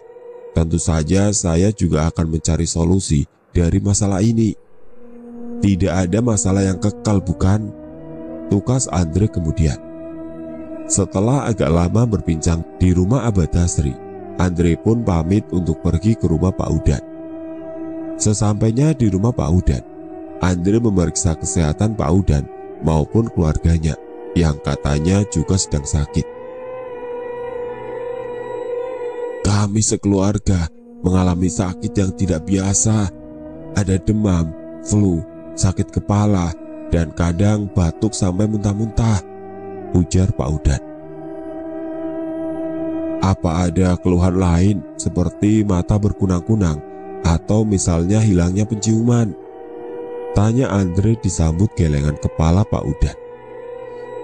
Tentu saja saya juga akan mencari solusi dari masalah ini. Tidak ada masalah yang kekal, bukan? Tukas Andre kemudian. Setelah agak lama berbincang di rumah Abah Dasri, Andre pun pamit untuk pergi ke rumah Pak Udan. Sesampainya di rumah Pak Udan, Andre memeriksa kesehatan Pak Udan maupun keluarganya yang katanya juga sedang sakit. Kami sekeluarga mengalami sakit yang tidak biasa. Ada demam, flu, sakit kepala, dan kadang batuk sampai muntah-muntah, ujar Pak Udan. Apa ada keluhan lain seperti mata berkunang-kunang atau misalnya hilangnya penciuman? Tanya Andre disambut gelengan kepala Pak Udan.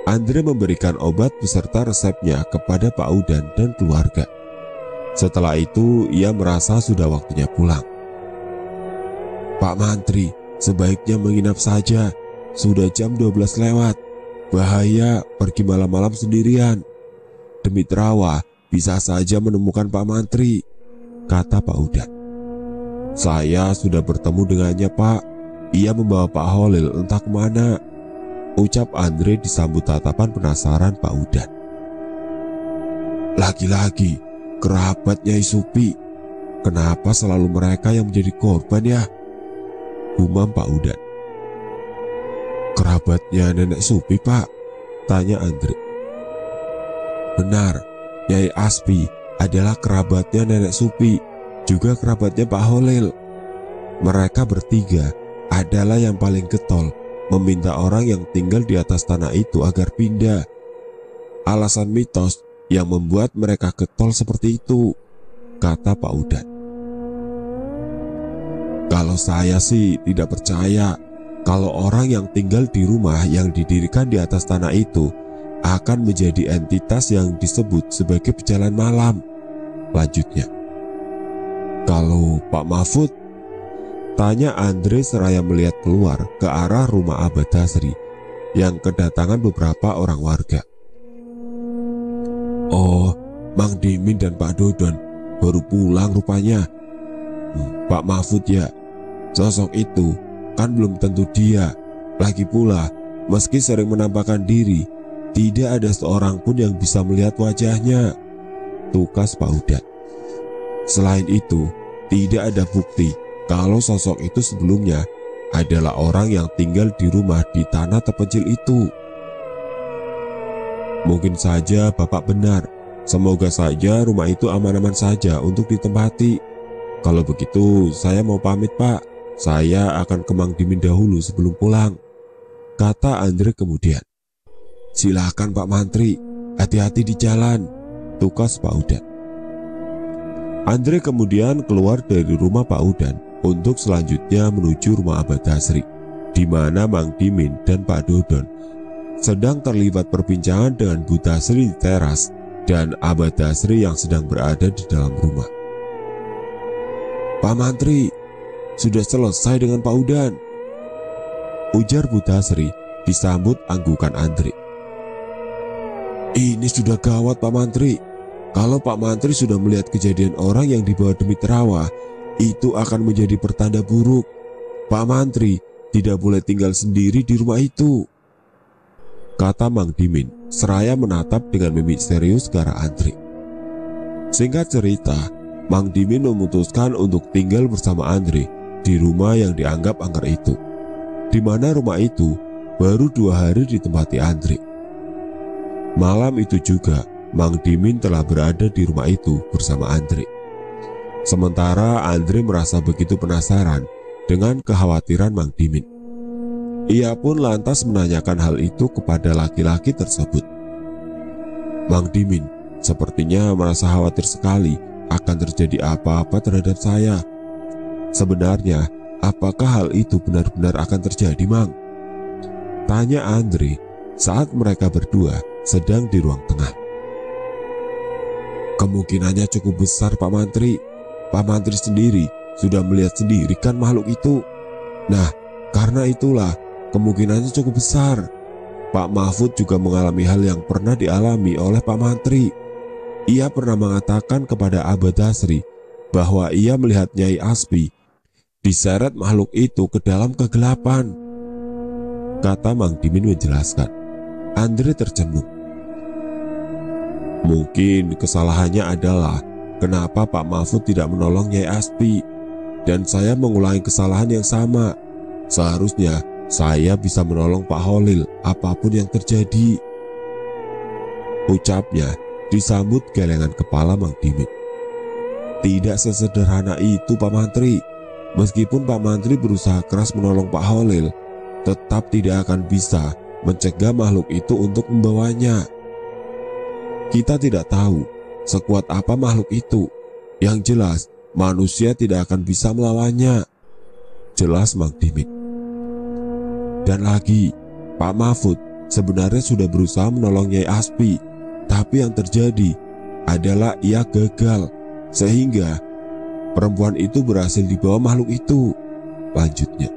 Andre memberikan obat beserta resepnya kepada Pak Udan dan keluarga. Setelah itu ia merasa sudah waktunya pulang. Pak Mantri, sebaiknya menginap saja. Sudah jam 12 lewat. Bahaya pergi malam-malam sendirian. Demi Terawa bisa saja menemukan Pak Mantri, kata Pak Udan. Saya sudah bertemu dengannya, Pak. Ia membawa Pak Holil entah kemana, ucap Andre disambut tatapan penasaran Pak Udan. Lagi-lagi kerabat Nyai Supi. Kenapa selalu mereka yang menjadi korban ya? Gumam Pak Udan. Kerabatnya Nenek Supi, Pak? Tanya Andre. Benar, Nyai Aspi adalah kerabatnya Nenek Supi, juga kerabatnya Pak Holil. Mereka bertiga adalah yang paling getol meminta orang yang tinggal di atas tanah itu agar pindah. Alasan mitos yang membuat mereka getol seperti itu, kata Pak Udan. Kalau saya sih tidak percaya kalau orang yang tinggal di rumah yang didirikan di atas tanah itu akan menjadi entitas yang disebut sebagai pejalan malam, lanjutnya. Kalau Pak Mahfud? Tanya Andre seraya melihat keluar ke arah rumah Abah Dasri yang kedatangan beberapa orang warga. Oh, Mang Dimin dan Pak Dodon baru pulang rupanya. Pak Mahfud ya, sosok itu kan belum tentu dia. Lagi pula, meski sering menampakkan diri, tidak ada seorang pun yang bisa melihat wajahnya, tukas Pak Udan. Selain itu, tidak ada bukti kalau sosok itu sebelumnya adalah orang yang tinggal di rumah di tanah terpencil itu. Mungkin saja Bapak benar. Semoga saja rumah itu aman-aman saja untuk ditempati. Kalau begitu, saya mau pamit, Pak. Saya akan ke Mang Dimin dahulu sebelum pulang, kata Andre kemudian. Silakan Pak Mantri, hati-hati di jalan, tukas Pak Udan. Andre kemudian keluar dari rumah Pak Udan untuk selanjutnya menuju rumah Abah Dasri, di mana Mang Dimin dan Pak Dodon sedang terlibat perbincangan dengan Bu Dasri di teras dan Abah Dasri yang sedang berada di dalam rumah. Pak Mantri, sudah selesai dengan Pak Udan, ujar Bu Dasri disambut anggukan Andre. Ini sudah gawat Pak Mantri. Kalau Pak Mantri sudah melihat kejadian orang yang dibawa Demi Terawa, itu akan menjadi pertanda buruk. Pak Mantri tidak boleh tinggal sendiri di rumah itu, kata Mang Dimin seraya menatap dengan mimik serius ke arah Andre. Singkat cerita, Mang Dimin memutuskan untuk tinggal bersama Andre di rumah yang dianggap angker itu, di mana rumah itu baru 2 hari ditempati Andre. Malam itu juga Mang Dimin telah berada di rumah itu bersama Andre. Sementara Andre merasa begitu penasaran dengan kekhawatiran Mang Dimin. Ia pun lantas menanyakan hal itu kepada laki-laki tersebut. Mang Dimin sepertinya merasa khawatir sekali akan terjadi apa-apa terhadap saya. Sebenarnya, apakah hal itu benar-benar akan terjadi, Mang? Tanya Andre saat mereka berdua sedang di ruang tengah. Kemungkinannya cukup besar, Pak Mantri. Pak Mantri sendiri sudah melihat sendiri kan makhluk itu. Nah, karena itulah kemungkinannya cukup besar. Pak Mahfud juga mengalami hal yang pernah dialami oleh Pak Mantri. Ia pernah mengatakan kepada Abah Dasri bahwa ia melihat Nyai Aspi diseret makhluk itu ke dalam kegelapan. kata Mang Dimin menjelaskan. Andre tercenung. Mungkin kesalahannya adalah kenapa Pak Mahfud tidak menolong Nyai Aspi, dan saya mengulangi kesalahan yang sama. Seharusnya saya bisa menolong Pak Holil apapun yang terjadi. Ucapnya disambut gelengan kepala Mang Dimin. Tidak sesederhana itu Pak Mantri. Meskipun Pak Mantri berusaha keras menolong Pak Holil, tetap tidak akan bisa mencegah makhluk itu untuk membawanya. Kita tidak tahu sekuat apa makhluk itu. Yang jelas, manusia tidak akan bisa melawannya. Jelas Mang Dimin. Dan lagi, Pak Mahfud sebenarnya sudah berusaha menolong Nyai Aspi, tapi yang terjadi adalah ia gagal, sehingga perempuan itu berhasil dibawa makhluk itu. Lanjutnya.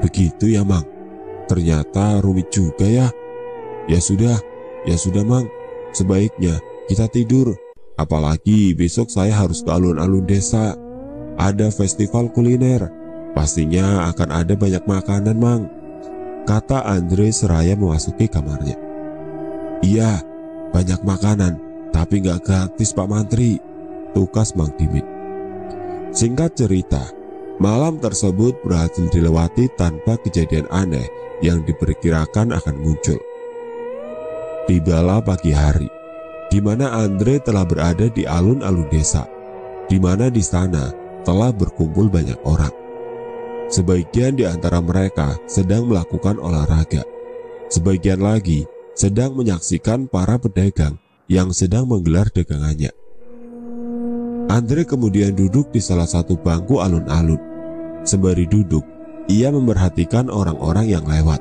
Begitu ya Mang, ternyata rumit juga ya. Ya sudah Mang, sebaiknya kita tidur. Apalagi besok saya harus ke alun-alun desa. Ada festival kuliner, pastinya akan ada banyak makanan Mang, kata Andre seraya memasuki kamarnya. Iya, banyak makanan, tapi nggak gratis Pak Mantri, tukas Mang Dimin. Singkat cerita, malam tersebut berhasil dilewati tanpa kejadian aneh yang diperkirakan akan muncul. Tibalah pagi hari, di mana Andre telah berada di alun-alun desa, di mana di sana telah berkumpul banyak orang. Sebagian di antara mereka sedang melakukan olahraga, sebagian lagi sedang menyaksikan para pedagang yang sedang menggelar dagangannya. Andre kemudian duduk di salah satu bangku alun-alun. Sembari duduk, ia memperhatikan orang-orang yang lewat.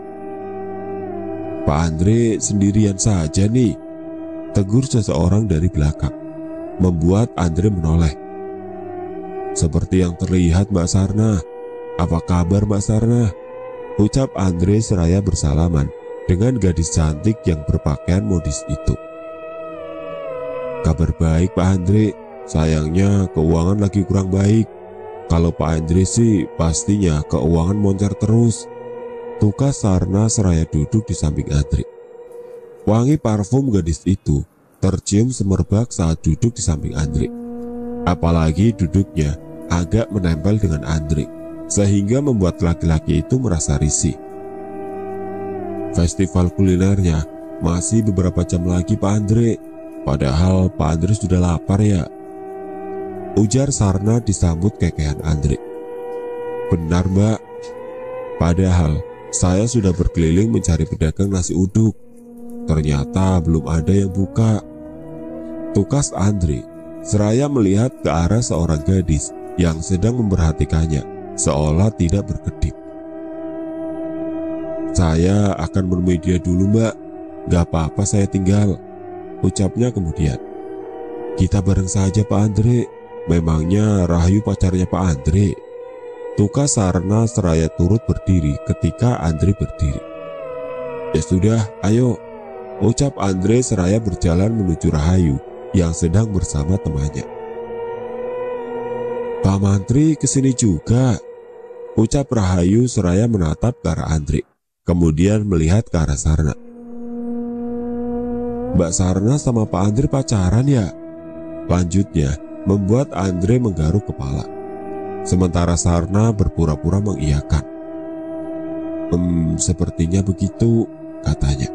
Pak Andre sendirian saja nih, tegur seseorang dari belakang, membuat Andre menoleh. Seperti yang terlihat Mbak Sarna. Apa kabar Mbak Sarna? Ucap Andre seraya bersalaman dengan gadis cantik yang berpakaian modis itu. Kabar baik Pak Andre, sayangnya keuangan lagi kurang baik. Kalau Pak Andre sih pastinya keuangan moncer terus, tukas Sarna seraya duduk di samping Andre. Wangi parfum gadis itu tercium semerbak saat duduk di samping Andre. Apalagi duduknya agak menempel dengan Andre, sehingga membuat laki-laki itu merasa risih. Festival kulinernya masih beberapa jam lagi Pak Andre, padahal Pak Andre sudah lapar ya, ujar Sarna disambut kekehan Andre. Benar Mbak, padahal saya sudah berkeliling mencari pedagang nasi uduk, ternyata belum ada yang buka, tukas Andre seraya melihat ke arah seorang gadis yang sedang memperhatikannya seolah tidak berkedip. Saya akan menemui dia dulu Mbak, gak apa-apa saya tinggal, ucapnya kemudian. Kita bareng saja Pak Andre, memangnya Rahayu pacarnya Pak Andre, tukas Sarna seraya turut berdiri ketika Andre berdiri. Ya sudah, ayo, ucap Andre seraya berjalan menuju Rahayu yang sedang bersama temannya. Pak Mantri kesini juga, ucap Rahayu seraya menatap ke arah Andre, kemudian melihat ke arah Sarna. Mbak Sarna sama Pak Andre pacaran ya? Lanjutnya membuat Andre menggaruk kepala, sementara Sarna berpura-pura mengiyakan. Sepertinya begitu, katanya.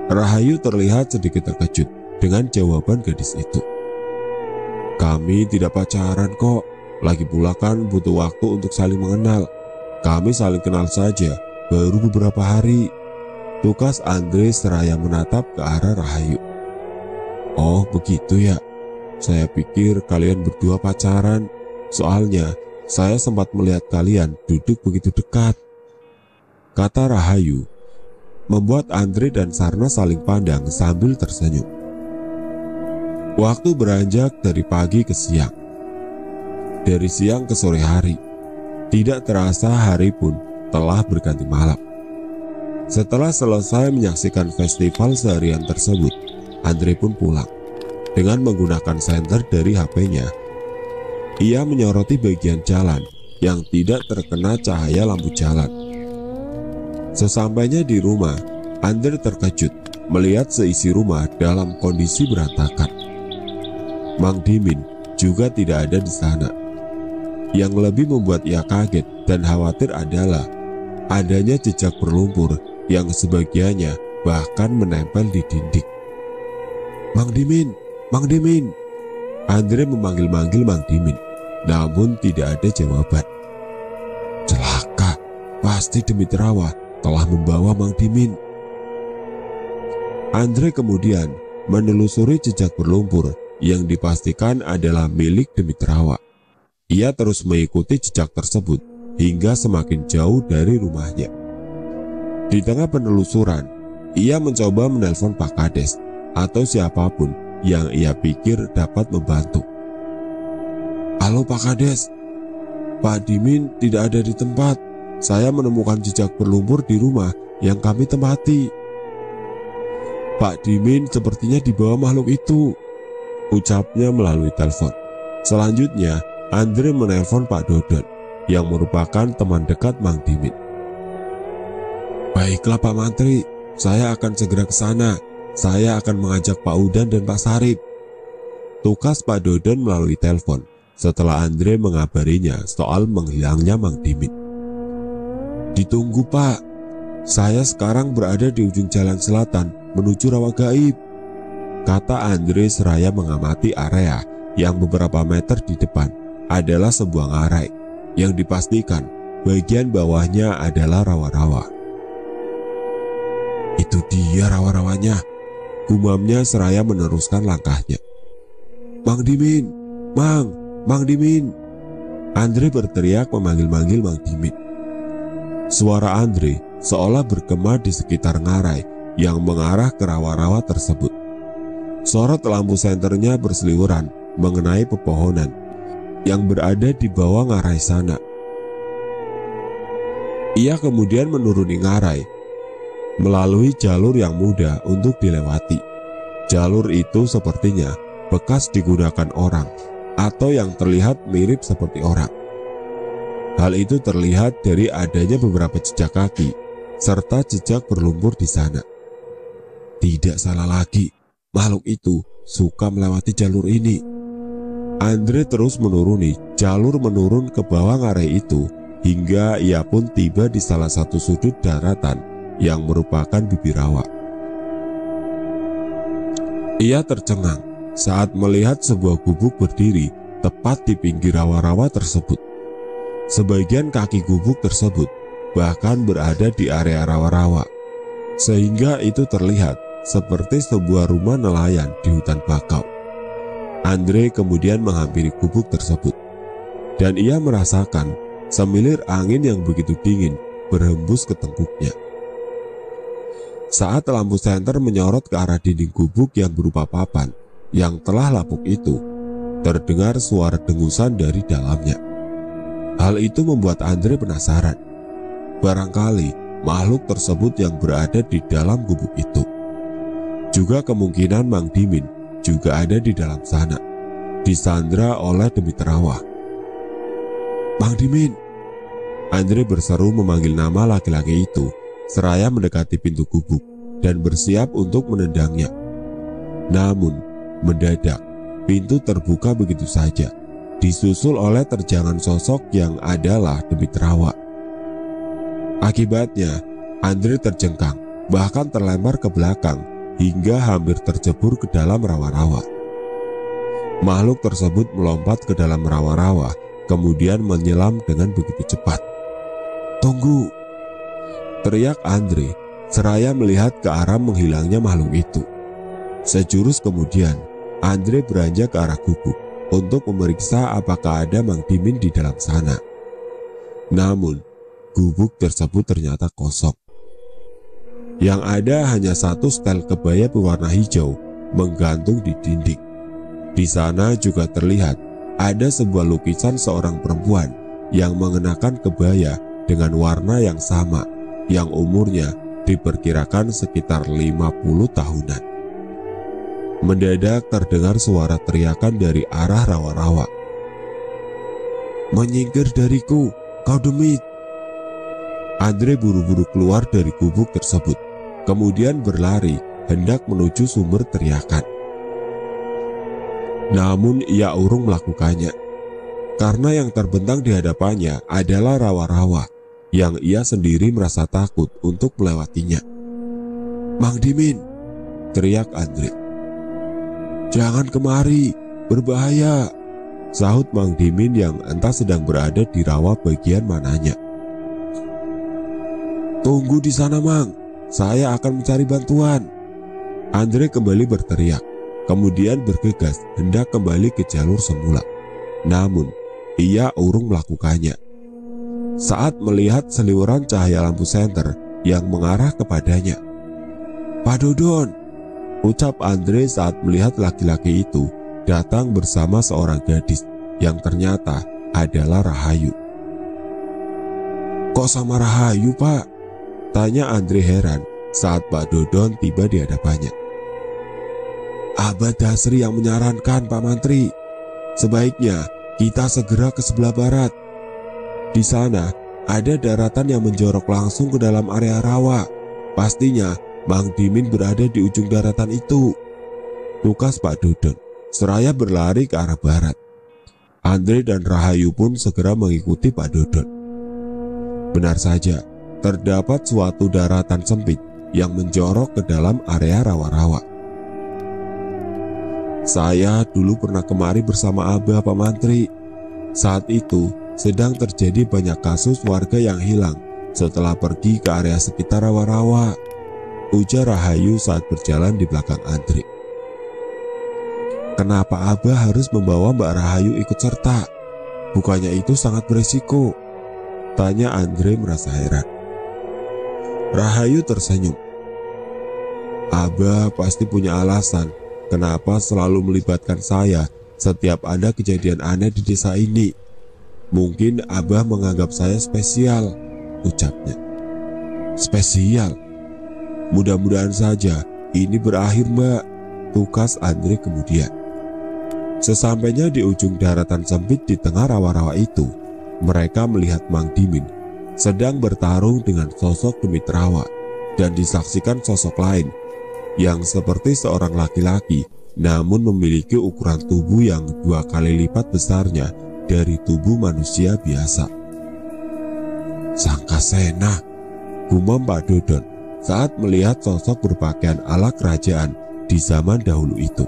Rahayu terlihat sedikit terkejut dengan jawaban gadis itu. Kami tidak pacaran kok, lagi pula kan butuh waktu untuk saling mengenal. Kami saling kenal saja baru beberapa hari, tukas Andre seraya menatap ke arah Rahayu. Oh begitu ya, saya pikir kalian berdua pacaran, soalnya saya sempat melihat kalian duduk begitu dekat, kata Rahayu, membuat Andre dan Sarna saling pandang sambil tersenyum. Waktu beranjak dari pagi ke siang, dari siang ke sore hari. Tidak terasa hari pun telah berganti malam. Setelah selesai menyaksikan festival seharian tersebut, Andre pun pulang. Dengan menggunakan senter dari HP-nya, ia menyoroti bagian jalan yang tidak terkena cahaya lampu jalan. Sesampainya di rumah, Andre terkejut melihat seisi rumah dalam kondisi berantakan. Mang Dimin juga tidak ada di sana. Yang lebih membuat ia kaget dan khawatir adalah adanya jejak berlumpur yang sebagiannya bahkan menempel di dinding. Mang Dimin, Mang Dimin. Andre memanggil-manggil Mang Dimin, namun tidak ada jawaban. Celaka, pasti Demitirawa telah membawa Mang Dimin. Andre kemudian menelusuri jejak berlumpur yang dipastikan adalah milik Demitirawa. Ia terus mengikuti jejak tersebut hingga semakin jauh dari rumahnya. Di tengah penelusuran, ia mencoba menelpon Pak Kades atau siapapun yang ia pikir dapat membantu. Halo Pak Kades, Pak Dimin tidak ada di tempat. Saya menemukan jejak berlumpur di rumah yang kami tempati. Pak Dimin sepertinya dibawa makhluk itu, ucapnya melalui telepon. Selanjutnya, Andre menelpon Pak Dodon yang merupakan teman dekat Mang Dimin. Baiklah Pak Mantri, saya akan segera ke sana. Saya akan mengajak Pak Udan dan Pak Sarip, tukas Pak Dodon melalui telepon setelah Andre mengabarinya soal menghilangnya Mang Dimin. Ditunggu Pak, saya sekarang berada di ujung jalan selatan menuju Rawa Gaib, kata Andre seraya mengamati area yang beberapa meter di depan adalah sebuah ngarai yang dipastikan bagian bawahnya adalah rawa-rawa. Itu dia rawa-rawanya, gumamnya seraya meneruskan langkahnya. Mang Dimin, Mang Dimin. Andre berteriak memanggil-manggil Mang Dimin. Suara Andre seolah bergema di sekitar ngarai yang mengarah ke rawa-rawa tersebut. Sorot lampu senternya berseliweran mengenai pepohonan yang berada di bawah ngarai sana. Ia kemudian menuruni ngarai melalui jalur yang mudah untuk dilewati. Jalur itu sepertinya bekas digunakan orang atau yang terlihat mirip seperti orang. Hal itu terlihat dari adanya beberapa jejak kaki serta jejak berlumpur di sana. Tidak salah lagi, makhluk itu suka melewati jalur ini. Andre terus menuruni jalur menurun ke bawah ngarai itu hingga ia pun tiba di salah satu sudut daratan yang merupakan bibir rawa. Ia tercengang saat melihat sebuah gubuk berdiri tepat di pinggir rawa-rawa tersebut. Sebagian kaki gubuk tersebut bahkan berada di area rawa-rawa, sehingga itu terlihat seperti sebuah rumah nelayan di hutan bakau. Andre kemudian menghampiri gubuk tersebut, dan ia merasakan semilir angin yang begitu dingin berhembus ke tengkuknya. Saat lampu senter menyorot ke arah dinding gubuk yang berupa papan yang telah lapuk itu, terdengar suara dengusan dari dalamnya. Hal itu membuat Andre penasaran. Barangkali makhluk tersebut yang berada di dalam gubuk itu. Juga kemungkinan Mang Dimin juga ada di dalam sana, disandra oleh Demitirawa. Mang Dimin, Andre berseru memanggil nama laki-laki itu seraya mendekati pintu gubuk dan bersiap untuk menendangnya. Namun, mendadak pintu terbuka begitu saja, disusul oleh terjangan sosok yang adalah Demitirawa. Akibatnya, Andre terjengkang, bahkan terlempar ke belakang hingga hampir terjebur ke dalam rawa-rawa. Makhluk tersebut melompat ke dalam rawa-rawa, kemudian menyelam dengan begitu cepat. Tunggu! Teriak Andre seraya melihat ke arah menghilangnya makhluk itu. Sejurus kemudian, Andre beranjak ke arah gubuk untuk memeriksa apakah ada Mang Dimin di dalam sana. Namun, gubuk tersebut ternyata kosong. Yang ada hanya satu setel kebaya berwarna hijau menggantung di dinding. Di sana juga terlihat ada sebuah lukisan seorang perempuan yang mengenakan kebaya dengan warna yang sama, yang umurnya diperkirakan sekitar 50 tahunan. Mendadak terdengar suara teriakan dari arah rawa-rawa. Menyingkir dariku, kau demit! Andre buru-buru keluar dari gubuk tersebut, kemudian berlari hendak menuju sumber teriakan. Namun ia urung melakukannya, karena yang terbentang di hadapannya adalah rawa-rawa yang ia sendiri merasa takut untuk melewatinya. "Mang Dimin!" teriak Andre. "Jangan kemari, berbahaya!" sahut Mang Dimin yang entah sedang berada di rawa bagian mananya. "Tunggu di sana, Mang, saya akan mencari bantuan." Andre kembali berteriak, kemudian bergegas hendak kembali ke jalur semula. Namun, ia urung melakukannya. Saat melihat seliweran cahaya lampu senter yang mengarah kepadanya. "Pak Dodon!" ucap Andre saat melihat laki-laki itu datang bersama seorang gadis yang ternyata adalah Rahayu. "Kok sama Rahayu, Pak?" tanya Andre heran saat Pak Dodon tiba di hadapannya. "Abah Dasri yang menyarankan, Pak Mantri. Sebaiknya kita segera ke sebelah barat. Di sana ada daratan yang menjorok langsung ke dalam area rawa. Pastinya Mang Dimin berada di ujung daratan itu," tukas Pak Dodon seraya berlari ke arah barat. Andre dan Rahayu pun segera mengikuti Pak Dodon. Benar saja, terdapat suatu daratan sempit yang menjorok ke dalam area rawa-rawa. "Saya dulu pernah kemari bersama Abah, Pak Mantri. Saat itu sedang terjadi banyak kasus warga yang hilang setelah pergi ke area sekitar rawa-rawa," ujar Rahayu saat berjalan di belakang Andre. "Kenapa Abah harus membawa Mbak Rahayu ikut serta? Bukannya itu sangat berisiko?" tanya Andre merasa heran. Rahayu tersenyum. "Abah pasti punya alasan kenapa selalu melibatkan saya setiap ada kejadian aneh di desa ini. Mungkin Abah menganggap saya spesial," ucapnya. "Spesial? Mudah-mudahan saja ini berakhir, Mbak," tukas Andre kemudian. Sesampainya di ujung daratan sempit di tengah rawa-rawa itu, mereka melihat Mang Dimin sedang bertarung dengan sosok Demit Rawa dan disaksikan sosok lain yang seperti seorang laki-laki namun memiliki ukuran tubuh yang 2 kali lipat besarnya dari tubuh manusia biasa. "Sangkasena," gumam Pak Dodon saat melihat sosok berpakaian ala kerajaan di zaman dahulu itu.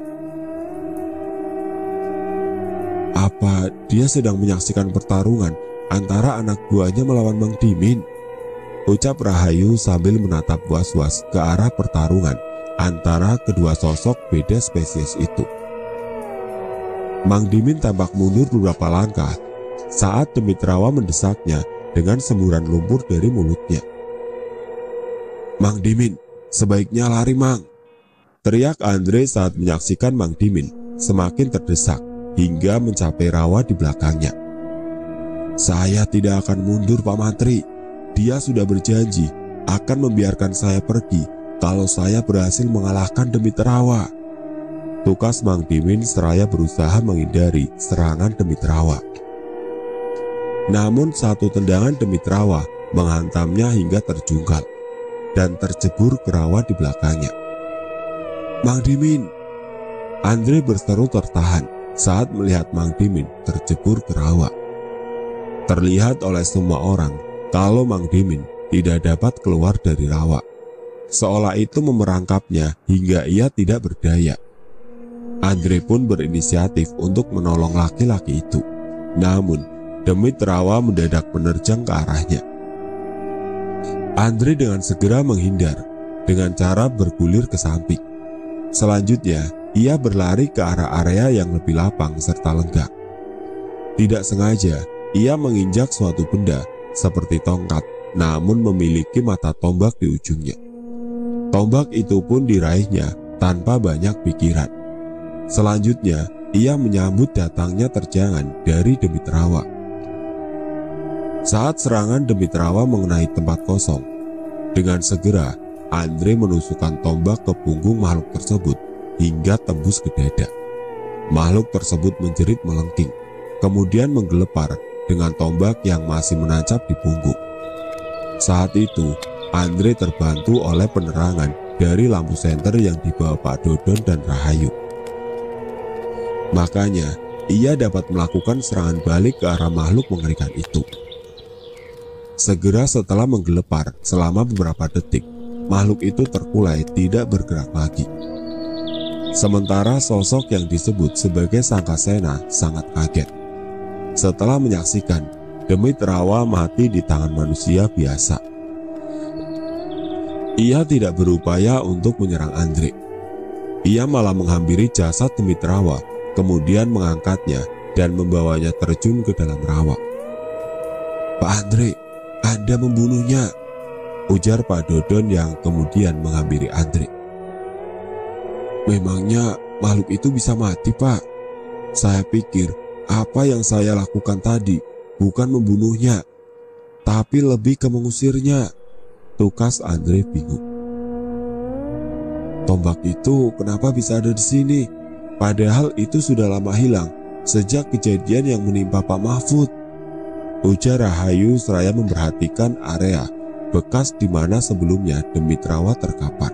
Apa dia sedang menyaksikan pertarungan antara anak buahnya melawan Mang Dimin? Ucap Rahayu sambil menatap was-was ke arah pertarungan antara kedua sosok beda spesies itu. Mang Dimin tampak mundur beberapa langkah saat Demit Rawa mendesaknya dengan semburan lumpur dari mulutnya. "Mang Dimin, sebaiknya lari, Mang!" teriak Andre saat menyaksikan Mang Dimin semakin terdesak hingga mencapai rawa di belakangnya. "Saya tidak akan mundur, Pak Mantri. Dia sudah berjanji akan membiarkan saya pergi kalau saya berhasil mengalahkan Demit Rawa," tukas Mang Dimin seraya berusaha menghindari serangan Demit Rawa. Namun satu tendangan Demit Rawa menghantamnya hingga terjungkal dan tercebur ke rawa di belakangnya. "Mang Dimin!" Andre berseru tertahan saat melihat Mang Dimin tercebur ke rawa. Terlihat oleh semua orang kalau Mang Dimin tidak dapat keluar dari rawa, seolah itu memerangkapnya hingga ia tidak berdaya. Andre pun berinisiatif untuk menolong laki-laki itu, namun Demit Rawa mendadak menerjang ke arahnya. Andre dengan segera menghindar dengan cara bergulir ke samping. Selanjutnya, ia berlari ke arah area yang lebih lapang serta lengang. Tidak sengaja, ia menginjak suatu benda seperti tongkat, namun memiliki mata tombak di ujungnya. Tombak itu pun diraihnya tanpa banyak pikiran. Selanjutnya, ia menyambut datangnya terjangan dari Demit Rawa. Saat serangan Demit Rawa mengenai tempat kosong, dengan segera Andre menusukkan tombak ke punggung makhluk tersebut hingga tembus ke dada. Makhluk tersebut menjerit melengking, kemudian menggelepar dengan tombak yang masih menancap di punggung. Saat itu, Andre terbantu oleh penerangan dari lampu senter yang dibawa Pak Dodon dan Rahayu. Makanya, ia dapat melakukan serangan balik ke arah makhluk mengerikan itu. Segera setelah menggelepar selama beberapa detik, makhluk itu terkulai tidak bergerak lagi. Sementara sosok yang disebut sebagai Sangkasena sangat kaget setelah menyaksikan Demit-Rawa mati di tangan manusia biasa. Ia tidak berupaya untuk menyerang Andre. Ia malah menghampiri jasad Demit-Rawa, kemudian mengangkatnya dan membawanya terjun ke dalam rawa. "Pak Andre, Anda membunuhnya," ujar Pak Dodon yang kemudian menghampiri Andre. "Memangnya makhluk itu bisa mati, Pak? Saya pikir apa yang saya lakukan tadi bukan membunuhnya, tapi lebih ke mengusirnya," tukas Andre bingung. "Tombak itu kenapa bisa ada di sini? Padahal itu sudah lama hilang sejak kejadian yang menimpa Pak Mahfud," ujar Rahayu seraya memperhatikan area bekas di mana sebelumnya Demit-Rawa terkapar.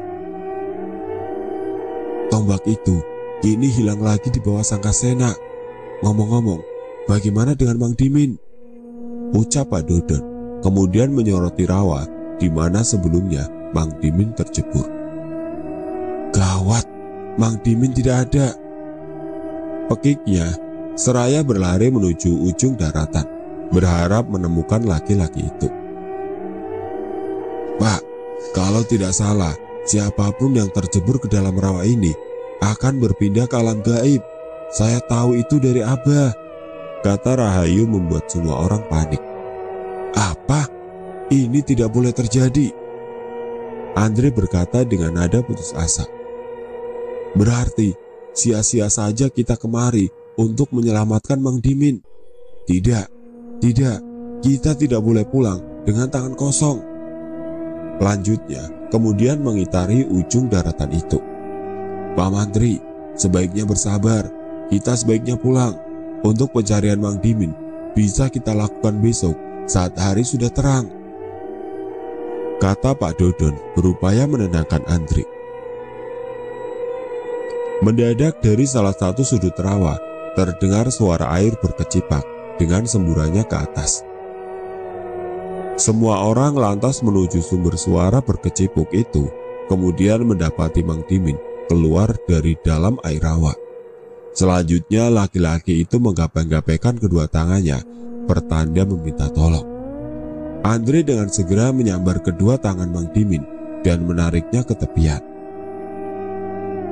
"Tombak itu kini hilang lagi di bawah Sangkasena. Ngomong-ngomong, bagaimana dengan Mang Dimin?" ucap Pak Dodon, kemudian menyoroti rawa di mana sebelumnya Mang Dimin terjebur. "Gawat, Mang Dimin tidak ada," pekiknya seraya berlari menuju ujung daratan, berharap menemukan laki-laki itu. "Pak, kalau tidak salah, siapapun yang terjebur ke dalam rawa ini akan berpindah ke alam gaib. Saya tahu itu dari Abah," kata Rahayu membuat semua orang panik. "Apa? Ini tidak boleh terjadi," Andre berkata dengan nada putus asa. "Berarti sia-sia saja kita kemari untuk menyelamatkan Mang Dimin. Tidak, kita tidak boleh pulang dengan tangan kosong." Lanjutnya, kemudian mengitari ujung daratan itu. "Pak Mantri, sebaiknya bersabar. Kita sebaiknya pulang. Untuk pencarian Mang Dimin bisa kita lakukan besok saat hari sudah terang," kata Pak Dodon berupaya menenangkan Andre. Mendadak dari salah satu sudut rawa terdengar suara air berkecipak dengan semburannya ke atas. Semua orang lantas menuju sumber suara berkecipuk itu, kemudian mendapati Mang Dimin keluar dari dalam air rawa. Selanjutnya laki-laki itu menggapai-gapaikan kedua tangannya, pertanda meminta tolong. Andre dengan segera menyambar kedua tangan Mang Dimin dan menariknya ke tepian.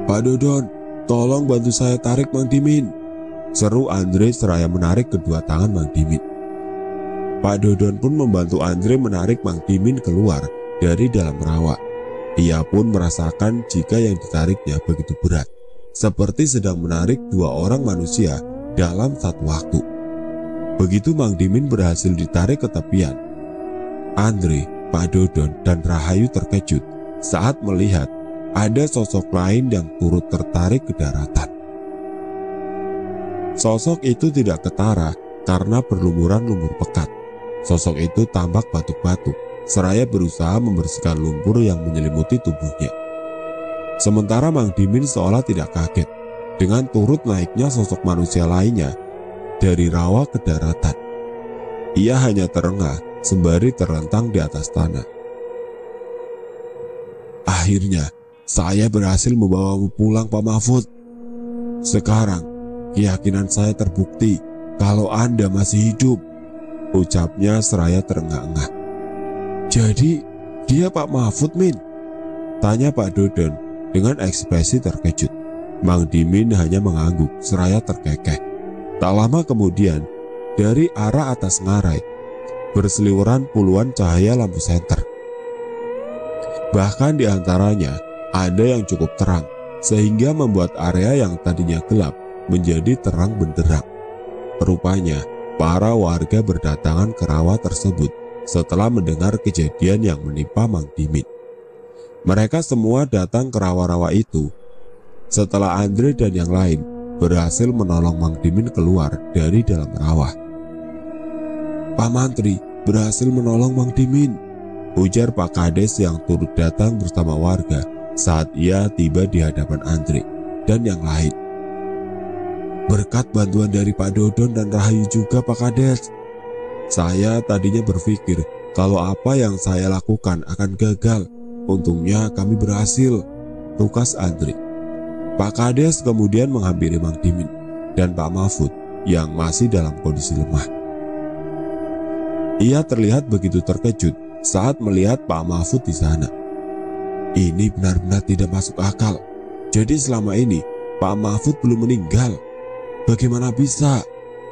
"Pak Dodon, tolong bantu saya tarik Mang Dimin," seru Andre seraya menarik kedua tangan Mang Dimin. Pak Dodon pun membantu Andre menarik Mang Dimin keluar dari dalam rawa. Ia pun merasakan jika yang ditariknya begitu berat, seperti sedang menarik dua orang manusia dalam satu waktu. Begitu Mang Dimin berhasil ditarik ke tepian, Andre, Pak Dodon, dan Rahayu terkejut saat melihat ada sosok lain yang turut tertarik ke daratan. Sosok itu tidak ketara karena berlumuran lumpur pekat. Sosok itu tampak batuk-batuk, seraya berusaha membersihkan lumpur yang menyelimuti tubuhnya. Sementara Mang Dimin seolah tidak kaget dengan turut naiknya sosok manusia lainnya dari rawa ke daratan. Ia hanya terengah sembari terlentang di atas tanah. "Akhirnya, saya berhasil membawamu pulang, Pak Mahfud. Sekarang, keyakinan saya terbukti kalau Anda masih hidup," ucapnya seraya terengah-engah. "Jadi, dia Pak Mahfud, Min?" tanya Pak Dodon dengan ekspresi terkejut. Mang Dimin hanya mengangguk seraya terkekeh. Tak lama kemudian, dari arah atas ngarai, berseliweran puluhan cahaya lampu senter. Bahkan di antaranya ada yang cukup terang, sehingga membuat area yang tadinya gelap menjadi terang benderang. Rupanya, para warga berdatangan ke rawa tersebut setelah mendengar kejadian yang menimpa Mang Dimin. Mereka semua datang ke rawa-rawa itu setelah Andre dan yang lain berhasil menolong Mang Dimin keluar dari dalam rawa. "Pak Mantri berhasil menolong Mang Dimin," ujar Pak Kades yang turut datang bersama warga saat ia tiba di hadapan Andre dan yang lain. Berkat bantuan dari Pak Dodon dan Rahayu juga Pak Kades. Saya tadinya berpikir kalau apa yang saya lakukan akan gagal. Untungnya kami berhasil, tukas Andre. Pak Kades kemudian menghampiri Mang Dimin dan Pak Mahfud yang masih dalam kondisi lemah. Ia terlihat begitu terkejut saat melihat Pak Mahfud di sana. Ini benar-benar tidak masuk akal. Jadi selama ini Pak Mahfud belum meninggal. Bagaimana bisa?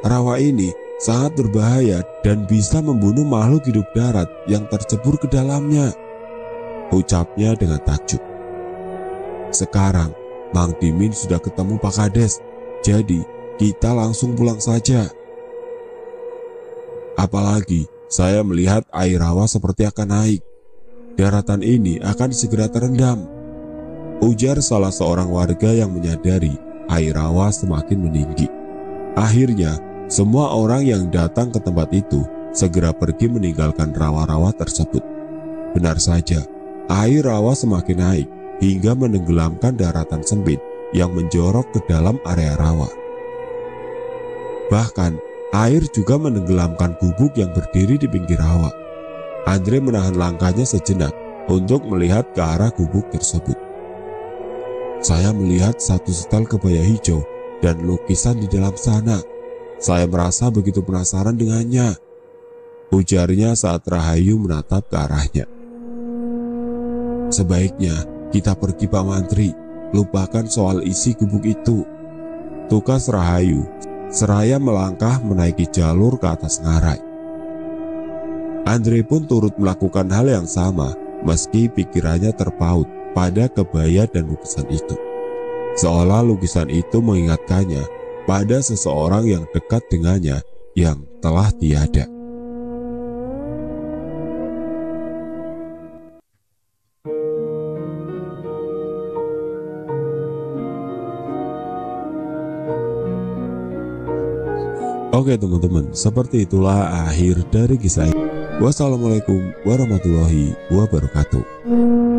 Rawa ini sangat berbahaya dan bisa membunuh makhluk hidup darat yang tercebur ke dalamnya, ucapnya dengan takjub. Sekarang Mang Dimin sudah ketemu Pak Kades, jadi kita langsung pulang saja. Apalagi saya melihat air rawa seperti akan naik. Daratan ini akan segera terendam, ujar salah seorang warga yang menyadari air rawa semakin meninggi. Akhirnya, semua orang yang datang ke tempat itu segera pergi meninggalkan rawa-rawa tersebut. Benar saja, air rawa semakin naik hingga menenggelamkan daratan sempit yang menjorok ke dalam area rawa. Bahkan, air juga menenggelamkan gubuk yang berdiri di pinggir rawa. Andre menahan langkahnya sejenak untuk melihat ke arah gubuk tersebut. Saya melihat satu setel kebaya hijau dan lukisan di dalam sana. Saya merasa begitu penasaran dengannya, ujarnya saat Rahayu menatap ke arahnya. Sebaiknya kita pergi Pak Mantri, lupakan soal isi gubuk itu, tukas Rahayu seraya melangkah menaiki jalur ke atas ngarai. Andre pun turut melakukan hal yang sama meski pikirannya terpaut pada kebaya dan lukisan itu. Seolah lukisan itu mengingatkannya pada seseorang yang dekat dengannya yang telah tiada. Oke teman-teman, seperti itulah akhir dari kisah ini. Wassalamualaikum warahmatullahi wabarakatuh.